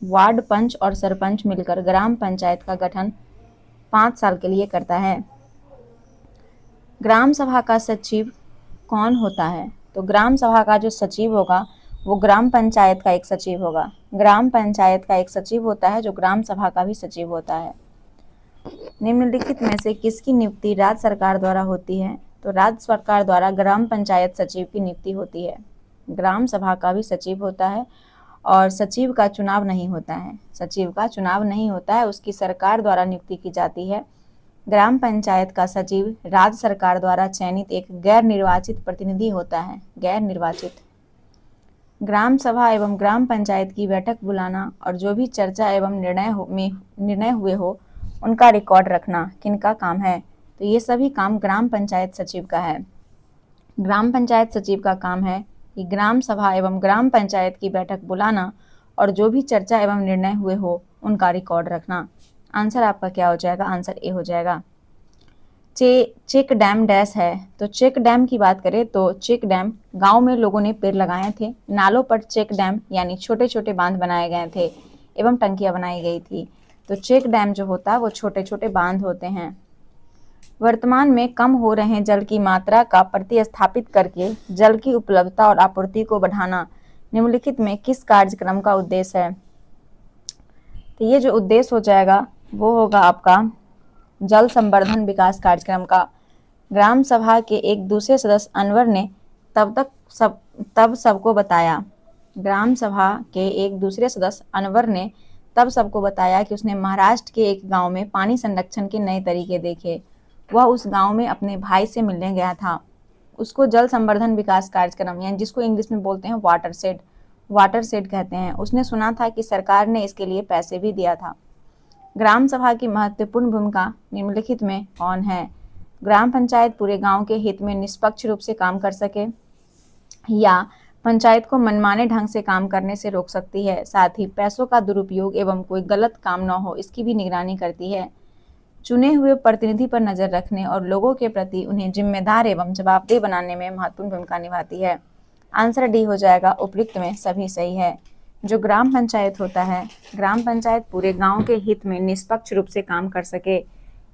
वार्ड पंच और सरपंच मिलकर ग्राम पंचायत का गठन 5 साल के लिए करता है। ग्राम सभा का सचिव कौन होता है? तो ग्राम सभा का जो सचिव होगा वो ग्राम पंचायत का एक सचिव होगा। ग्राम पंचायत का एक सचिव होता है जो ग्राम सभा का भी सचिव होता है। निम्नलिखित में से किसकी नियुक्ति राज्य सरकार द्वारा होती है? तो राज्य सरकार द्वारा ग्राम पंचायत सचिव की नियुक्ति होती है। ग्राम सभा का भी सचिव होता है और सचिव का चुनाव नहीं होता है। सचिव का चुनाव नहीं होता है, उसकी सरकार द्वारा नियुक्ति की जाती है। ग्राम पंचायत का सचिव राज्य सरकार द्वारा चयनित एक गैर निर्वाचित प्रतिनिधि होता है। गैर निर्वाचित। ग्राम सभा एवं ग्राम पंचायत की बैठक बुलाना और जो भी चर्चा एवं निर्णय हुए हो उनका रिकॉर्ड रखना किनका काम है? तो ये सभी काम ग्राम पंचायत सचिव का है। ग्राम पंचायत सचिव का काम है कि ग्राम सभा एवं ग्राम पंचायत की बैठक बुलाना और जो भी चर्चा एवं निर्णय हुए हो उनका रिकॉर्ड रखना। आंसर आपका क्या हो जाएगा? आंसर ए हो जाएगा। चेक डैम डैश है। तो चेक डैम की बात करें तो चेक डैम गांव में लोगों ने पेड़ लगाए थे, नालों पर चेक डैम यानी छोटे छोटे बांध बनाए गए थे एवं टंकियां बनाई गई थी। तो चेक डैम जो होता है वो छोटे छोटे बांध होते हैं। वर्तमान में कम हो रहे जल की मात्रा का प्रतिस्थापित करके जल की उपलब्धता और आपूर्ति को बढ़ाना निम्नलिखित में किस कार्यक्रम का उद्देश्य है? तो ये जो उद्देश्य हो जाएगा वो होगा आपका जल संवर्धन विकास कार्यक्रम का। ग्राम सभा के एक दूसरे सदस्य अनवर ने तब सबको बताया। ग्राम सभा के एक दूसरे सदस्य अनवर ने तब सबको बताया कि उसने महाराष्ट्र के एक गांव में पानी संरक्षण के नए तरीके देखे। वह उस गांव में अपने भाई से मिलने गया था। उसको जल संवर्धन विकास कार्यक्रम यानी जिसको इंग्लिश में बोलते हैं वाटर शेड कहते हैं, उसने सुना था कि सरकार ने इसके लिए पैसे भी दिया था। ग्राम सभा की महत्वपूर्ण भूमिका निम्नलिखित में कौन है? ग्राम पंचायत पूरे गांव के हित में निष्पक्ष रूप से काम कर सके या पंचायत को मनमाने ढंग से काम करने से रोक सकती है। साथ ही पैसों का दुरुपयोग एवं कोई गलत काम न हो इसकी भी निगरानी करती है। चुने हुए प्रतिनिधि पर नजर रखने और लोगों के प्रति उन्हें जिम्मेदार एवं जवाबदेह बनाने में महत्वपूर्ण भूमिका निभाती है। आंसर डी हो जाएगा। उपयुक्त में सभी सही है। जो ग्राम पंचायत होता है, ग्राम पंचायत पूरे गांव के हित में निष्पक्ष रूप से काम कर सके,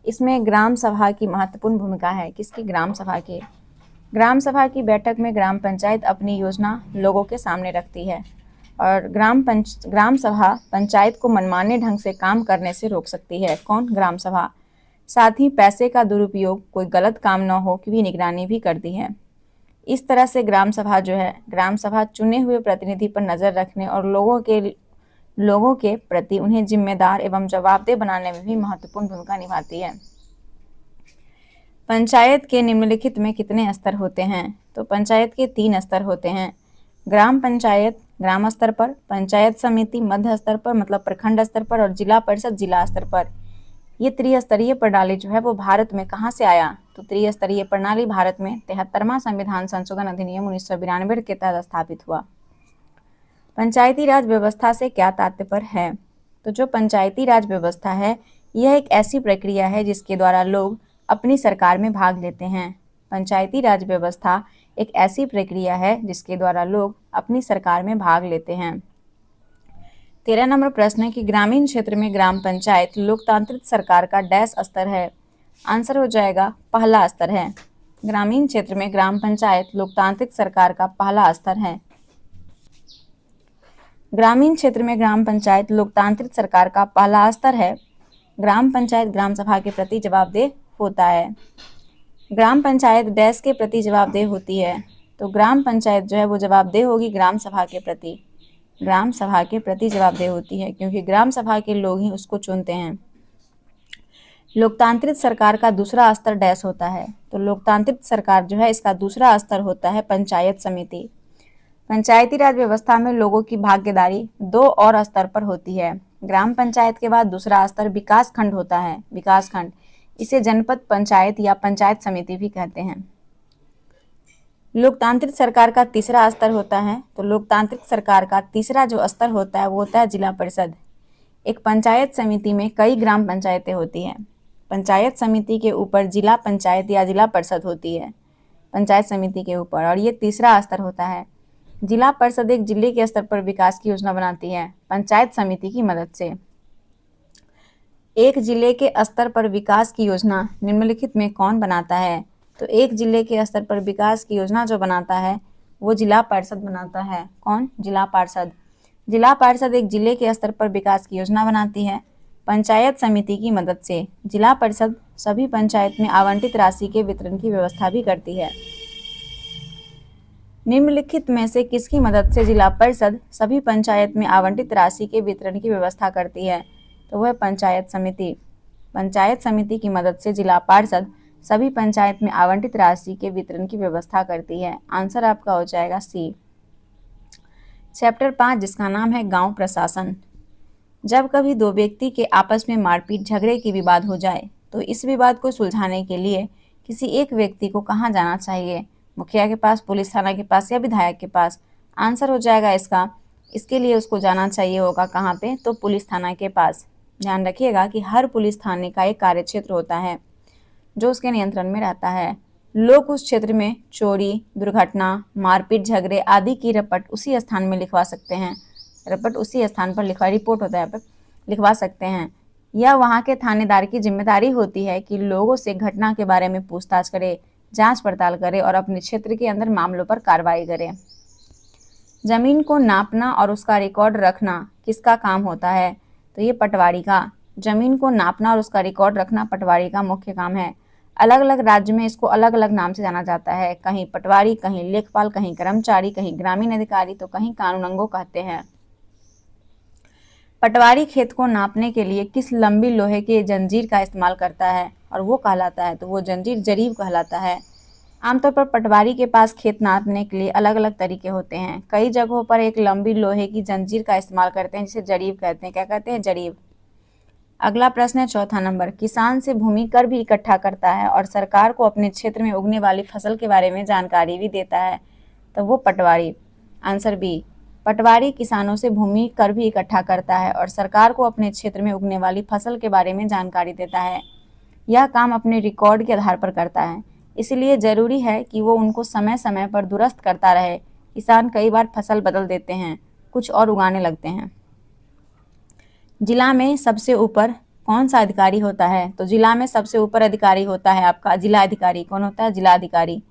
इसमें ग्राम सभा की महत्वपूर्ण भूमिका है। किसकी? ग्राम सभा की। ग्राम सभा की बैठक में ग्राम पंचायत अपनी योजना लोगों के सामने रखती है और ग्राम सभा पंचायत को मनमाने ढंग से काम करने से रोक सकती है। कौन? ग्राम सभा। साथ ही पैसे का दुरुपयोग, कोई गलत काम न हो की भी निगरानी भी करती है। इस तरह से ग्राम सभा जो है, ग्राम सभा चुने हुए प्रतिनिधि पर नजर रखने और लोगों के प्रति उन्हें जिम्मेदार एवं जवाबदेह बनाने में भी महत्वपूर्ण भूमिका निभाती है। पंचायत के निम्नलिखित में कितने स्तर होते हैं? तो पंचायत के 3 स्तर होते हैं। ग्राम पंचायत ग्राम स्तर पर, पंचायत समिति मध्य स्तर पर मतलब प्रखंड स्तर पर और जिला परिषद जिला स्तर पर। ये त्रिस्तरीय प्रणाली जो है वो भारत में कहाँ से आया? तो त्रिस्तरीय प्रणाली भारत में 73वां संविधान संशोधन अधिनियम 1992 के तहत स्थापित हुआ। पंचायती राज व्यवस्था से क्या तात्पर्य है? तो जो पंचायती राज व्यवस्था है यह एक ऐसी प्रक्रिया है जिसके द्वारा लोग अपनी सरकार में भाग लेते हैं। पंचायती राज व्यवस्था एक ऐसी प्रक्रिया है जिसके द्वारा लोग अपनी सरकार में भाग लेते हैं। 13 नंबर प्रश्न है कि ग्रामीण क्षेत्र में ग्राम पंचायत लोकतांत्रिक सरकार का डैश स्तर है। आंसर हो जाएगा पहला स्तर है। ग्रामीण क्षेत्र में ग्राम पंचायत लोकतांत्रिक सरकार का पहला स्तर है। ग्रामीण क्षेत्र में ग्राम पंचायत लोकतांत्रिक सरकार का पहला स्तर है। ग्राम पंचायत ग्राम सभा के प्रति जवाबदेह होता है। ग्राम पंचायत डैश के प्रति जवाबदेह होती है। तो ग्राम पंचायत जो है वो जवाबदेह होगी ग्राम सभा के प्रति। ग्राम सभा के प्रति जवाबदेह होती है क्योंकि ग्राम सभा के लोग ही उसको चुनते हैं। लोकतांत्रिक सरकार का दूसरा स्तर डैश होता है। तो लोकतांत्रिक सरकार जो है इसका दूसरा स्तर होता है पंचायत समिति। पंचायती राज व्यवस्था में लोगों की भागीदारी 2 और स्तर पर होती है। ग्राम पंचायत के बाद दूसरा स्तर विकास खंड होता है। विकास खंड, इसे जनपद पंचायत या पंचायत समिति भी कहते हैं। लोकतांत्रिक सरकार का तीसरा स्तर होता है। तो लोकतांत्रिक सरकार का तीसरा जो स्तर होता है वो होता है जिला परिषद। एक पंचायत समिति में कई ग्राम पंचायतें होती हैं। पंचायत समिति के ऊपर जिला पंचायत या जिला परिषद होती है पंचायत समिति के ऊपर, और ये तीसरा स्तर होता है। जिला परिषद एक जिले के स्तर पर विकास की योजना बनाती है पंचायत समिति की मदद से। एक जिले के स्तर पर विकास की योजना निम्नलिखित में कौन बनाता है? तो एक जिले के स्तर पर विकास की योजना जो बनाता है वो जिला पार्षद बनाता है। कौन? जिला पार्षद। जिला पार्षद एक जिले के स्तर पर विकास की योजना बनाती है। पंचायत समिति की मदद से जिला परिषद सभी पंचायत में आवंटित राशि के वितरण की व्यवस्था भी करती है। निम्नलिखित में से किसकी मदद से जिला परिषद सभी पंचायत में आवंटित राशि के वितरण की व्यवस्था करती है? तो वह पंचायत समिति। पंचायत समिति की मदद से जिला पार्षद सभी पंचायत में आवंटित राशि के वितरण की व्यवस्था करती है। आंसर आपका हो जाएगा सी। चैप्टर 5 जिसका नाम है गांव प्रशासन। जब कभी दो व्यक्ति के आपस में मारपीट झगड़े की विवाद हो जाए तो इस विवाद को सुलझाने के लिए किसी एक व्यक्ति को कहाँ जाना चाहिए? मुखिया के पास, पुलिस थाना के पास या विधायक के पास? आंसर हो जाएगा इसके लिए उसको जाना चाहिए होगा कहाँ पे? तो पुलिस थाना के पास। ध्यान रखिएगा कि हर पुलिस थाने का एक कार्य क्षेत्र होता है जो उसके नियंत्रण में रहता है। लोग उस क्षेत्र में चोरी, दुर्घटना, मारपीट, झगड़े आदि की रिपोर्ट उसी स्थान में लिखवा सकते हैं। रिपोर्ट उसी स्थान पर रिपोर्ट होता है लिखवा सकते हैं। यह वहाँ के थानेदार की जिम्मेदारी होती है कि लोगों से घटना के बारे में पूछताछ करे, जांच पड़ताल करे और अपने क्षेत्र के अंदर मामलों पर कार्रवाई करे। जमीन को नापना और उसका रिकॉर्ड रखना किसका काम होता है? तो ये पटवारी का। जमीन को नापना और उसका रिकॉर्ड रखना पटवारी का मुख्य काम है। अलग अलग राज्य में इसको अलग अलग नाम से जाना जाता है। कहीं पटवारी, कहीं लेखपाल, कहीं कर्मचारी, कहीं ग्रामीण अधिकारी तो कहीं कानूनगो कहते हैं। पटवारी खेत को नापने के लिए किस लंबी लोहे के जंजीर का इस्तेमाल करता है और वो कहलाता है? तो वो जंजीर जरीब कहलाता है। आमतौर पर पटवारी के पास खेत नापने के लिए अलग अलग तरीके होते हैं। कई जगहों पर एक लंबी लोहे की जंजीर का इस्तेमाल करते हैं जिसे जरीब कहते हैं। क्या कहते हैं? जरीब। अगला प्रश्न है चौथा नंबर। किसान से भूमि कर भी इकट्ठा करता है और सरकार को अपने क्षेत्र में उगने वाली फसल के बारे में जानकारी भी देता है। तो वो पटवारी। Answer B. पटवारी किसानों से भूमि कर भी इकट्ठा करता है और सरकार को अपने क्षेत्र में उगने वाली फसल के बारे में जानकारी देता है। यह काम अपने रिकॉर्ड के आधार पर करता है, इसलिए जरूरी है कि वो उनको समय समय पर दुरुस्त करता रहे। किसान कई बार फसल बदल देते हैं, कुछ और उगाने लगते हैं। जिला में सबसे ऊपर कौन सा अधिकारी होता है? तो जिला में सबसे ऊपर अधिकारी होता है आपका जिला अधिकारी। कौन होता है? जिला अधिकारी।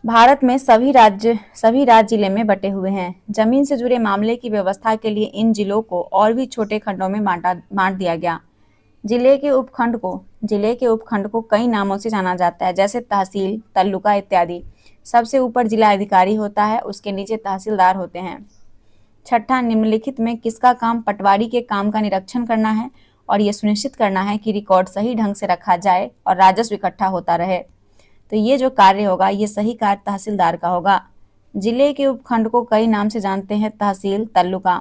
भारत में सभी राज्य जिले में बटे हुए हैं। जमीन से जुड़े मामले की व्यवस्था के लिए इन जिलों को और भी छोटे खंडों में बांट दिया गया। जिले के उपखंड को कई नामों से जाना जाता है, जैसे तहसील, तालुका इत्यादि। सबसे ऊपर जिला अधिकारी होता है, उसके नीचे तहसीलदार होते हैं। छठा, निम्नलिखित में किसका काम पटवारी के काम का निरीक्षण करना है और यह सुनिश्चित करना है कि रिकॉर्ड सही ढंग से रखा जाए और राजस्व इकट्ठा होता रहे? तो ये जो कार्य होगा ये सही कार्य तहसीलदार का होगा। जिले के उपखंड को कई नाम से जानते हैं, तहसील, तालुका।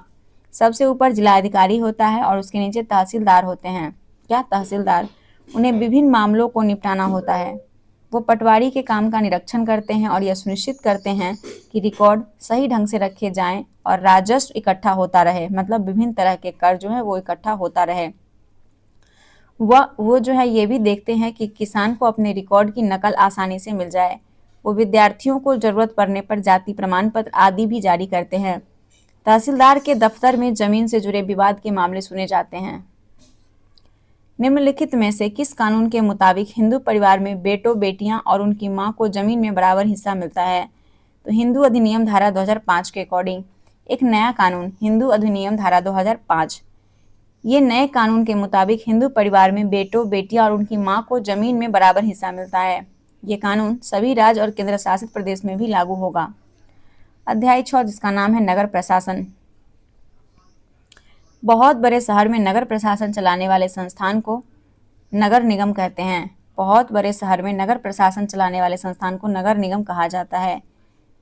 सबसे ऊपर जिला अधिकारी होता है और उसके नीचे तहसीलदार होते हैं। क्या? तहसीलदार। उन्हें विभिन्न मामलों को निपटाना होता है। वो पटवारी के काम का निरीक्षण करते हैं और यह सुनिश्चित करते हैं कि रिकॉर्ड सही ढंग से रखे जाएं और राजस्व इकट्ठा होता रहे, मतलब विभिन्न तरह के कर जो है वो इकट्ठा होता रहे। वो जो है ये भी देखते हैं कि किसान को अपने रिकॉर्ड की नकल आसानी से मिल जाए। वो विद्यार्थियों को जरूरत पड़ने पर जाति प्रमाण पत्र आदि भी जारी करते हैं। तहसीलदार के दफ्तर में जमीन से जुड़े विवाद के मामले सुने जाते हैं। निम्नलिखित में से किस कानून के मुताबिक हिंदू परिवार में बेटों, बेटियां और उनकी मां को जमीन में बराबर हिस्सा मिलता है? तो हिंदू अधिनियम धारा 2005 के अकॉर्डिंग एक नया कानून हिंदू अधिनियम धारा 2005, ये नए कानून के मुताबिक हिंदू परिवार में बेटों, बेटियां और उनकी मां को जमीन में बराबर हिस्सा मिलता है। ये कानून सभी राज्य और केंद्र शासित प्रदेश में भी लागू होगा। अध्याय 6 जिसका नाम है नगर प्रशासन। बहुत बड़े शहर में नगर प्रशासन चलाने वाले संस्थान को नगर निगम कहते हैं। बहुत बड़े शहर में नगर प्रशासन चलाने वाले संस्थान को नगर निगम कहा जाता है।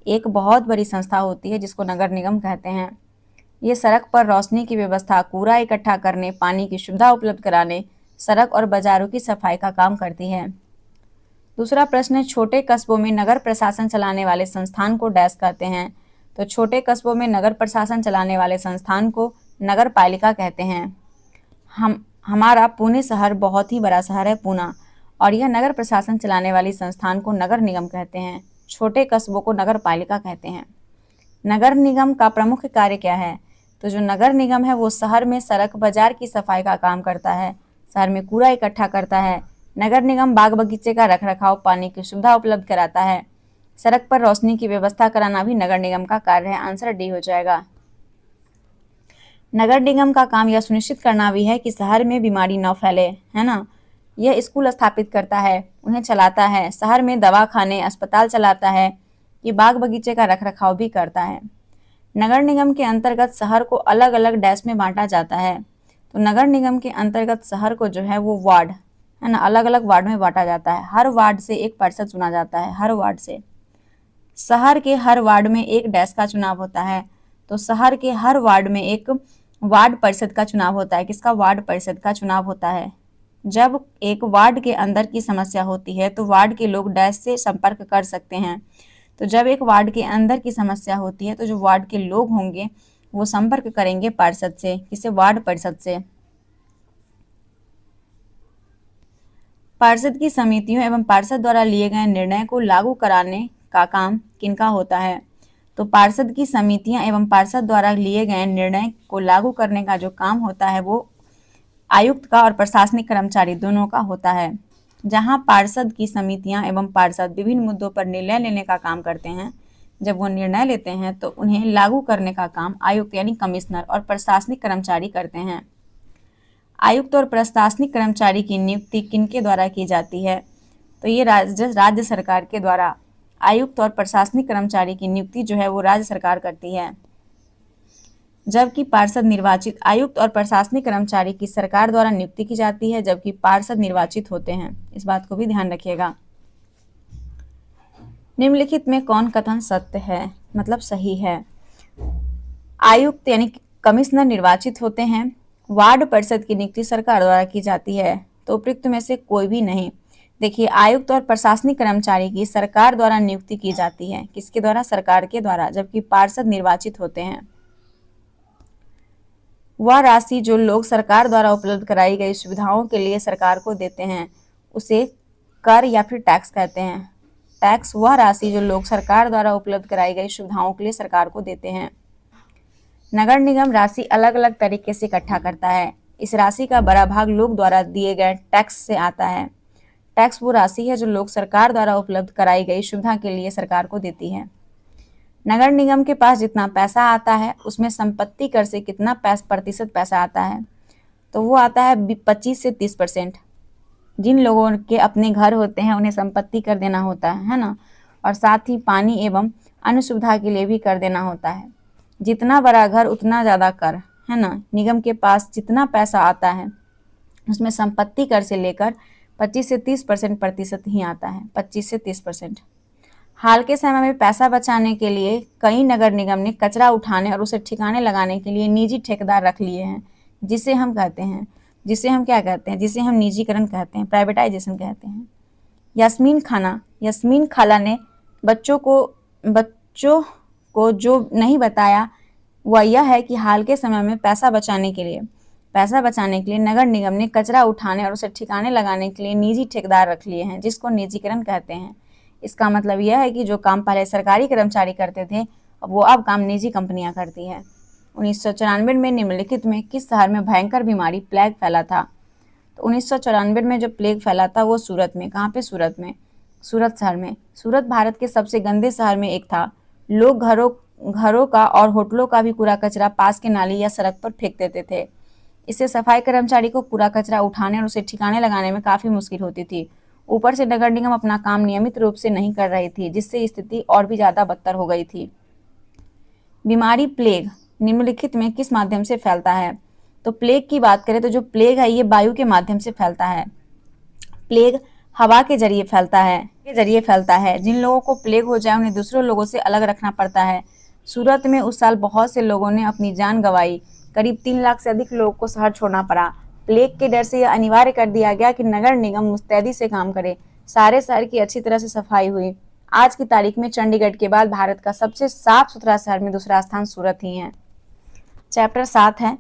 एक बहुत बड़ी संस्था होती है जिसको नगर निगम कहते हैं। ये सड़क पर रोशनी की व्यवस्था, कूड़ा इकट्ठा करने, पानी की सुविधा उपलब्ध कराने, सड़क और बाजारों की सफाई का काम करती है। दूसरा प्रश्न है, छोटे कस्बों में नगर प्रशासन चलाने वाले संस्थान को डैश कहते हैं? तो छोटे कस्बों में नगर प्रशासन चलाने वाले संस्थान को नगर पालिका कहते हैं। हमारा पुणे शहर बहुत ही बड़ा शहर है, पूना, और यह नगर प्रशासन चलाने वाली संस्थान को नगर निगम कहते हैं। छोटे कस्बों को नगर पालिका कहते हैं। नगर निगम का प्रमुख कार्य क्या है? तो जो नगर निगम है वो शहर में सड़क, बाजार की सफाई का काम करता है, शहर में कूड़ा इकट्ठा करता है। नगर निगम बाग बगीचे का रखरखाव, पानी की सुविधा उपलब्ध कराता है। सड़क पर रोशनी की व्यवस्था कराना भी नगर निगम का कार्य है। आंसर डी हो जाएगा। नगर निगम का काम यह सुनिश्चित करना भी है कि शहर में बीमारी न फैले, है ना। यह स्कूल स्थापित करता है, उन्हें चलाता है, शहर में दवाखाने अस्पताल चलाता है, ये बाग बगीचे का रखरखाव भी करता है। नगर निगम के अंतर्गत शहर को अलग अलग डैश में बांटा जाता है। तो नगर निगम के अंतर्गत शहर को जो है वो वार्ड, है ना, अलग अलग वार्ड में बांटा जाता है। हर वार्ड से एक पार्षद चुना जाता है, हर वार्ड से। शहर के हर वार्ड में एक डैश का चुनाव होता है। तो शहर के हर वार्ड में एक वार्ड परिषद का चुनाव होता है। किसका? वार्ड परिषद का चुनाव होता है। जब एक वार्ड के अंदर की समस्या होती है तो वार्ड के लोग डैश से संपर्क कर सकते हैं। तो जब एक वार्ड के अंदर की समस्या होती है तो जो वार्ड के लोग होंगे वो संपर्क करेंगे पार्षद से। किसे? वार्ड परिषद से। पार्षद की समितियों एवं पार्षद द्वारा लिए गए निर्णय को लागू कराने का काम किनका होता है? तो पार्षद की समितियां एवं पार्षद द्वारा लिए गए निर्णय को लागू करने का जो काम होता है वो आयुक्त का और प्रशासनिक कर्मचारी दोनों का होता है। जहां पार्षद की समितियां एवं पार्षद विभिन्न मुद्दों पर निर्णय लेने का काम करते हैं, जब वो निर्णय लेते हैं तो उन्हें लागू करने का काम आयुक्त यानी कमिश्नर और प्रशासनिक कर्मचारी करते हैं। आयुक्त और प्रशासनिक कर्मचारी की नियुक्ति किनके द्वारा की जाती है? तो ये राज्य सरकार के द्वारा। आयुक्त और प्रशासनिक कर्मचारी की नियुक्ति जो है वो राज्य सरकार करती है। जबकि पार्षद निर्वाचित, आयुक्त और प्रशासनिक कर्मचारी की सरकार द्वारा नियुक्ति की जाती है, जबकि पार्षद निर्वाचित होते हैं। इस बात को भी ध्यान रखिएगा। निम्नलिखित में कौन कथन सत्य है, मतलब सही है? आयुक्त यानी कमिश्नर निर्वाचित होते हैं। वार्ड परिषद की नियुक्ति सरकार द्वारा की जाती है। तो उपयुक्त में से कोई भी नहीं। देखिए, आयुक्त और प्रशासनिक कर्मचारी की सरकार द्वारा नियुक्ति की जाती है। किसके द्वारा? सरकार के द्वारा। जबकि पार्षद निर्वाचित होते हैं। वह राशि जो लोग सरकार द्वारा उपलब्ध कराई गई सुविधाओं के लिए सरकार को देते हैं उसे कर या फिर टैक्स कहते हैं। टैक्स वह राशि जो लोग सरकार द्वारा उपलब्ध कराई गई सुविधाओं के लिए सरकार को देते हैं। नगर निगम राशि अलग अलग तरीके से इकट्ठा करता है। इस राशि का बड़ा भाग लोग द्वारा दिए गए टैक्स से आता है। टैक्स वो राशि है जो लोग सरकार द्वारा उपलब्ध कराई गई सुविधा के लिए सरकार को देती है। नगर निगम के पास जितना पैसा आता है उसमें संपत्ति कर से कितना प्रतिशत पैसा आता है? तो वो आता है 25 से 30%। जिन लोगों के अपने घर होते हैं उन्हें संपत्ति कर देना होता है ना, और साथ ही पानी एवं अन्य सुविधा के लिए भी कर देना होता है। जितना बड़ा घर उतना ज़्यादा कर, है ना। निगम के पास जितना पैसा आता है उसमें संपत्ति कर से लेकर 25 से 30% प्रतिशत ही आता है। 25 से 30%। हाल के समय में पैसा बचाने के लिए कई नगर निगम ने कचरा उठाने और उसे ठिकाने लगाने के लिए निजी ठेकेदार रख लिए हैं, जिसे हम क्या कहते हैं, जिसे हम निजीकरण कहते हैं, प्राइवेटाइजेशन कहते हैं। यास्मीन खाला ने बच्चों को जो नहीं बताया वह यह है कि हाल के समय में पैसा बचाने के लिए नगर निगम ने कचरा उठाने और उसे ठिकाने लगाने के लिए निजी ठेकेदार रख लिए हैं, जिसको निजीकरण कहते हैं। इसका मतलब यह है कि जो काम पहले सरकारी कर्मचारी करते थे वो अब काम निजी कंपनियां करती है। 1994 में निम्नलिखित में किस शहर में भयंकर बीमारी प्लेग फैला था? तो 1994 में जो प्लेग फैला था वो सूरत में। कहाँ पे? सूरत में, सूरत शहर में। सूरत भारत के सबसे गंदे शहर में एक था। लोग घरों का और होटलों का भी कूड़ा कचरा पास के नाली या सड़क पर फेंक देते थे। इससे सफाई कर्मचारी को कूड़ा कचरा उठाने और उसे ठिकाने लगाने में काफ़ी मुश्किल होती थी। ऊपर से नगर निगम अपना काम नियमित रूप से नहीं कर रही थी, जिससे स्थिति और भी ज़्यादा बदतर हो गई थी। बीमारी प्लेग निम्नलिखित में किस माध्यम से फैलता है? तो प्लेग की बात करें तो जो प्लेग है ये वायु के माध्यम से फैलता है। प्लेग हवा के जरिए फैलता है। जिन लोगों को प्लेग हो जाए उन्हें दूसरों लोगों से अलग रखना पड़ता है। सूरत में उस साल बहुत से लोगों ने अपनी जान गंवाई। करीब 3 लाख से अधिक लोगों को शहर छोड़ना पड़ा। प्लेग के डर से यह अनिवार्य कर दिया गया कि नगर निगम मुस्तैदी से काम करे। सारे शहर की अच्छी तरह से सफाई हुई। आज की तारीख में चंडीगढ़ के बाद भारत का सबसे साफ सुथरा शहर में दूसरा स्थान सूरत ही है। चैप्टर 7 है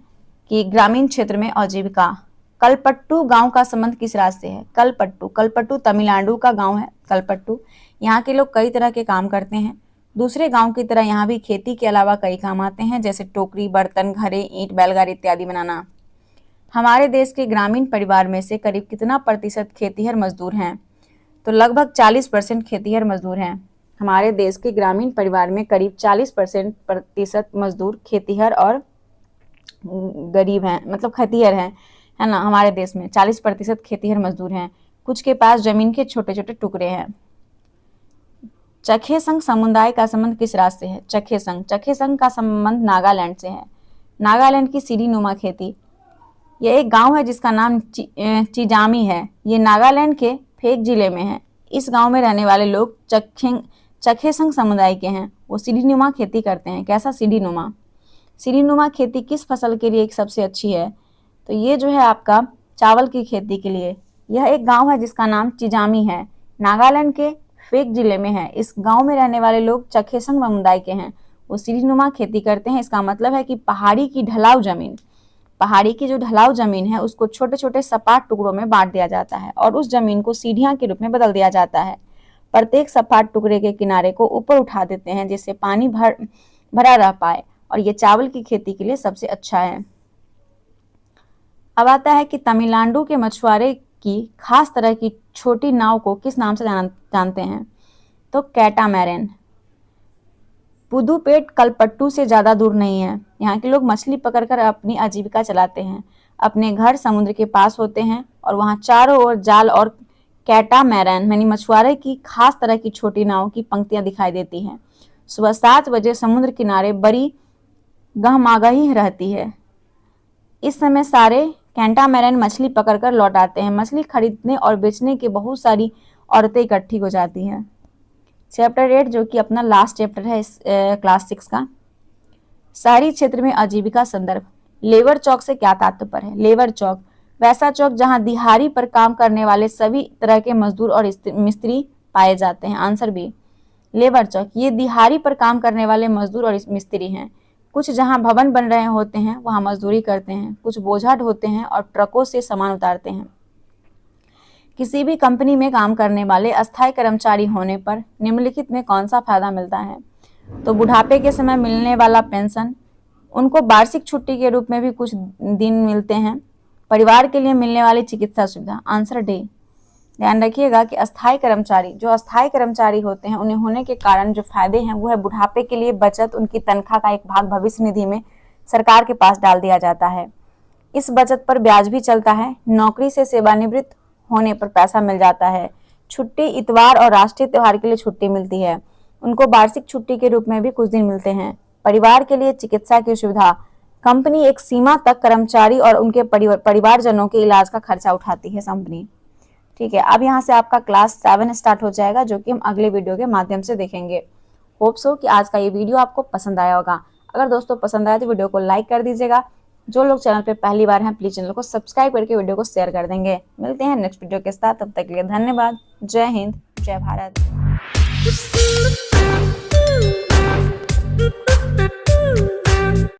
कि ग्रामीण क्षेत्र में आजीविका। कलपट्टू गांव का संबंध किस राज्य से है? कलपट्टू तमिलनाडु का गांव है। कलपट्टू यहाँ के लोग कई तरह के काम करते हैं। दूसरे गांव की तरह यहाँ भी खेती के अलावा कई काम आते हैं, जैसे टोकरी, बर्तन, घड़े, ईंट, बैलगाड़ी इत्यादि बनाना। हमारे देश के ग्रामीण परिवार में से करीब कितना प्रतिशत खेतीहर मजदूर हैं? तो लगभग 40% खेतीहर मजदूर हैं हमारे देश के ग्रामीण परिवार में करीब 40% मजदूर खेतीहर और गरीब हैं, मतलब खेतीहर हैं, है ना। हमारे देश में 40% खेतीहर मजदूर हैं। कुछ के पास जमीन के छोटे छोटे टुकड़े हैं। चखेसंग समुदाय का संबंध किस राज्य से है? चखेसंग का संबंध नागालैंड से है। नागालैंड की सीढ़ीनुमा खेती। यह एक गांव है जिसका नाम चिजामी है। ये नागालैंड के फेक जिले में है। इस गांव में रहने वाले लोग चखेसंग समुदाय के हैं। वो सीढ़ीनुमा खेती करते हैं। कैसा? सीढ़ीनुमा खेती किस फसल के लिए सबसे अच्छी है? तो ये जो है आपका चावल की खेती के लिए। यह एक गांव है जिसका नाम चिजामी है, नागालैंड के फेक जिले में है। इस गांव में रहने वाले लोग चखेसंग समुदाय के हैं। वो सीढ़ीनुमा खेती करते हैं। इसका मतलब है कि पहाड़ी की जो ढलाव जमीन है उसको छोटे छोटे सपाट टुकड़ों में बांट दिया जाता है और उस जमीन को सीढ़ियां के रूप में बदल दिया जाता है। प्रत्येक सपाट टुकड़े के किनारे को ऊपर उठा देते हैं जिससे पानी भरा रह पाए, और ये चावल की खेती के लिए सबसे अच्छा है। अब आता है कि तमिलनाडु के मछुआरे की खास तरह की छोटी नाव को किस नाम से जानते हैं? तो कैटामैरन। पुदुपेट कलपट्टू से ज्यादा दूर नहीं है। यहाँ के लोग मछली पकड़कर अपनी आजीविका चलाते हैं। अपने घर समुद्र के पास होते हैं और वहाँ चारों ओर जाल और कैटामैरन यानी मछुआरे की खास तरह की छोटी नाव की पंक्तियां दिखाई देती हैं। सुबह 7 बजे समुद्र किनारे बड़ी गहमागही रहती है। इस समय सारे कैटामैरन मछली पकड़कर लौट आते हैं। मछली खरीदने और बेचने की बहुत सारी औरतें इकट्ठी हो जाती हैं। चैप्टर 8 जो कि अपना लास्ट चैप्टर है इस क्लास 6 का। शहरी क्षेत्र में आजीविका संदर्भ। लेबर चौक से क्या तात्पर्य है? लेबर चौक वैसा चौक जहां दिहाड़ी पर काम करने वाले सभी तरह के मजदूर और मिस्त्री पाए जाते हैं। आंसर बी, लेबर चौक। ये दिहाड़ी पर काम करने वाले मजदूर और मिस्त्री हैं। कुछ जहां भवन बन रहे होते हैं वहां मजदूरी करते हैं। कुछ बोझा ढोते हैं और ट्रकों से सामान उतारते हैं। किसी भी कंपनी में काम करने वाले अस्थायी कर्मचारी होने पर निम्नलिखित में कौन सा फायदा मिलता है? तो बुढ़ापे के समय मिलने वाला पेंशन, उनको वार्षिक छुट्टी के रूप में भी कुछ दिन मिलते हैं, परिवार के लिए मिलने वाली चिकित्सा सुविधा। Answer D. ध्यान रखिएगा कि अस्थायी कर्मचारी होते हैं उन्हें होने के कारण जो फायदे हैं वो है बुढ़ापे के लिए बचत। उनकी तनख्वाह का एक भाग भविष्य निधि में सरकार के पास डाल दिया जाता है। इस बचत पर ब्याज भी चलता है। नौकरी से सेवानिवृत्त होने पर पैसा मिल जाता है। छुट्टी इतवार और राष्ट्रीय त्योहार के लिए छुट्टी मिलती है। उनको वार्षिक छुट्टी के रूप में भी कुछ दिन मिलते हैं। परिवार के लिए चिकित्सा की सुविधा। कंपनी एक सीमा तक कर्मचारी और उनके परिवारजनों के इलाज का खर्चा उठाती है कंपनी। ठीक है, अब यहाँ से आपका क्लास 7 स्टार्ट हो जाएगा जो कि हम अगले वीडियो के माध्यम से देखेंगे। होप सो कि आज का ये वीडियो आपको पसंद आया होगा। अगर दोस्तों पसंद आया तो वीडियो को लाइक कर दीजिएगा। जो लोग चैनल पे पहली बार हैं प्लीज चैनल को सब्सक्राइब करके वीडियो को शेयर कर देंगे। मिलते हैं नेक्स्ट वीडियो के साथ, तब तक के लिए धन्यवाद। जय हिंद, जय भारत।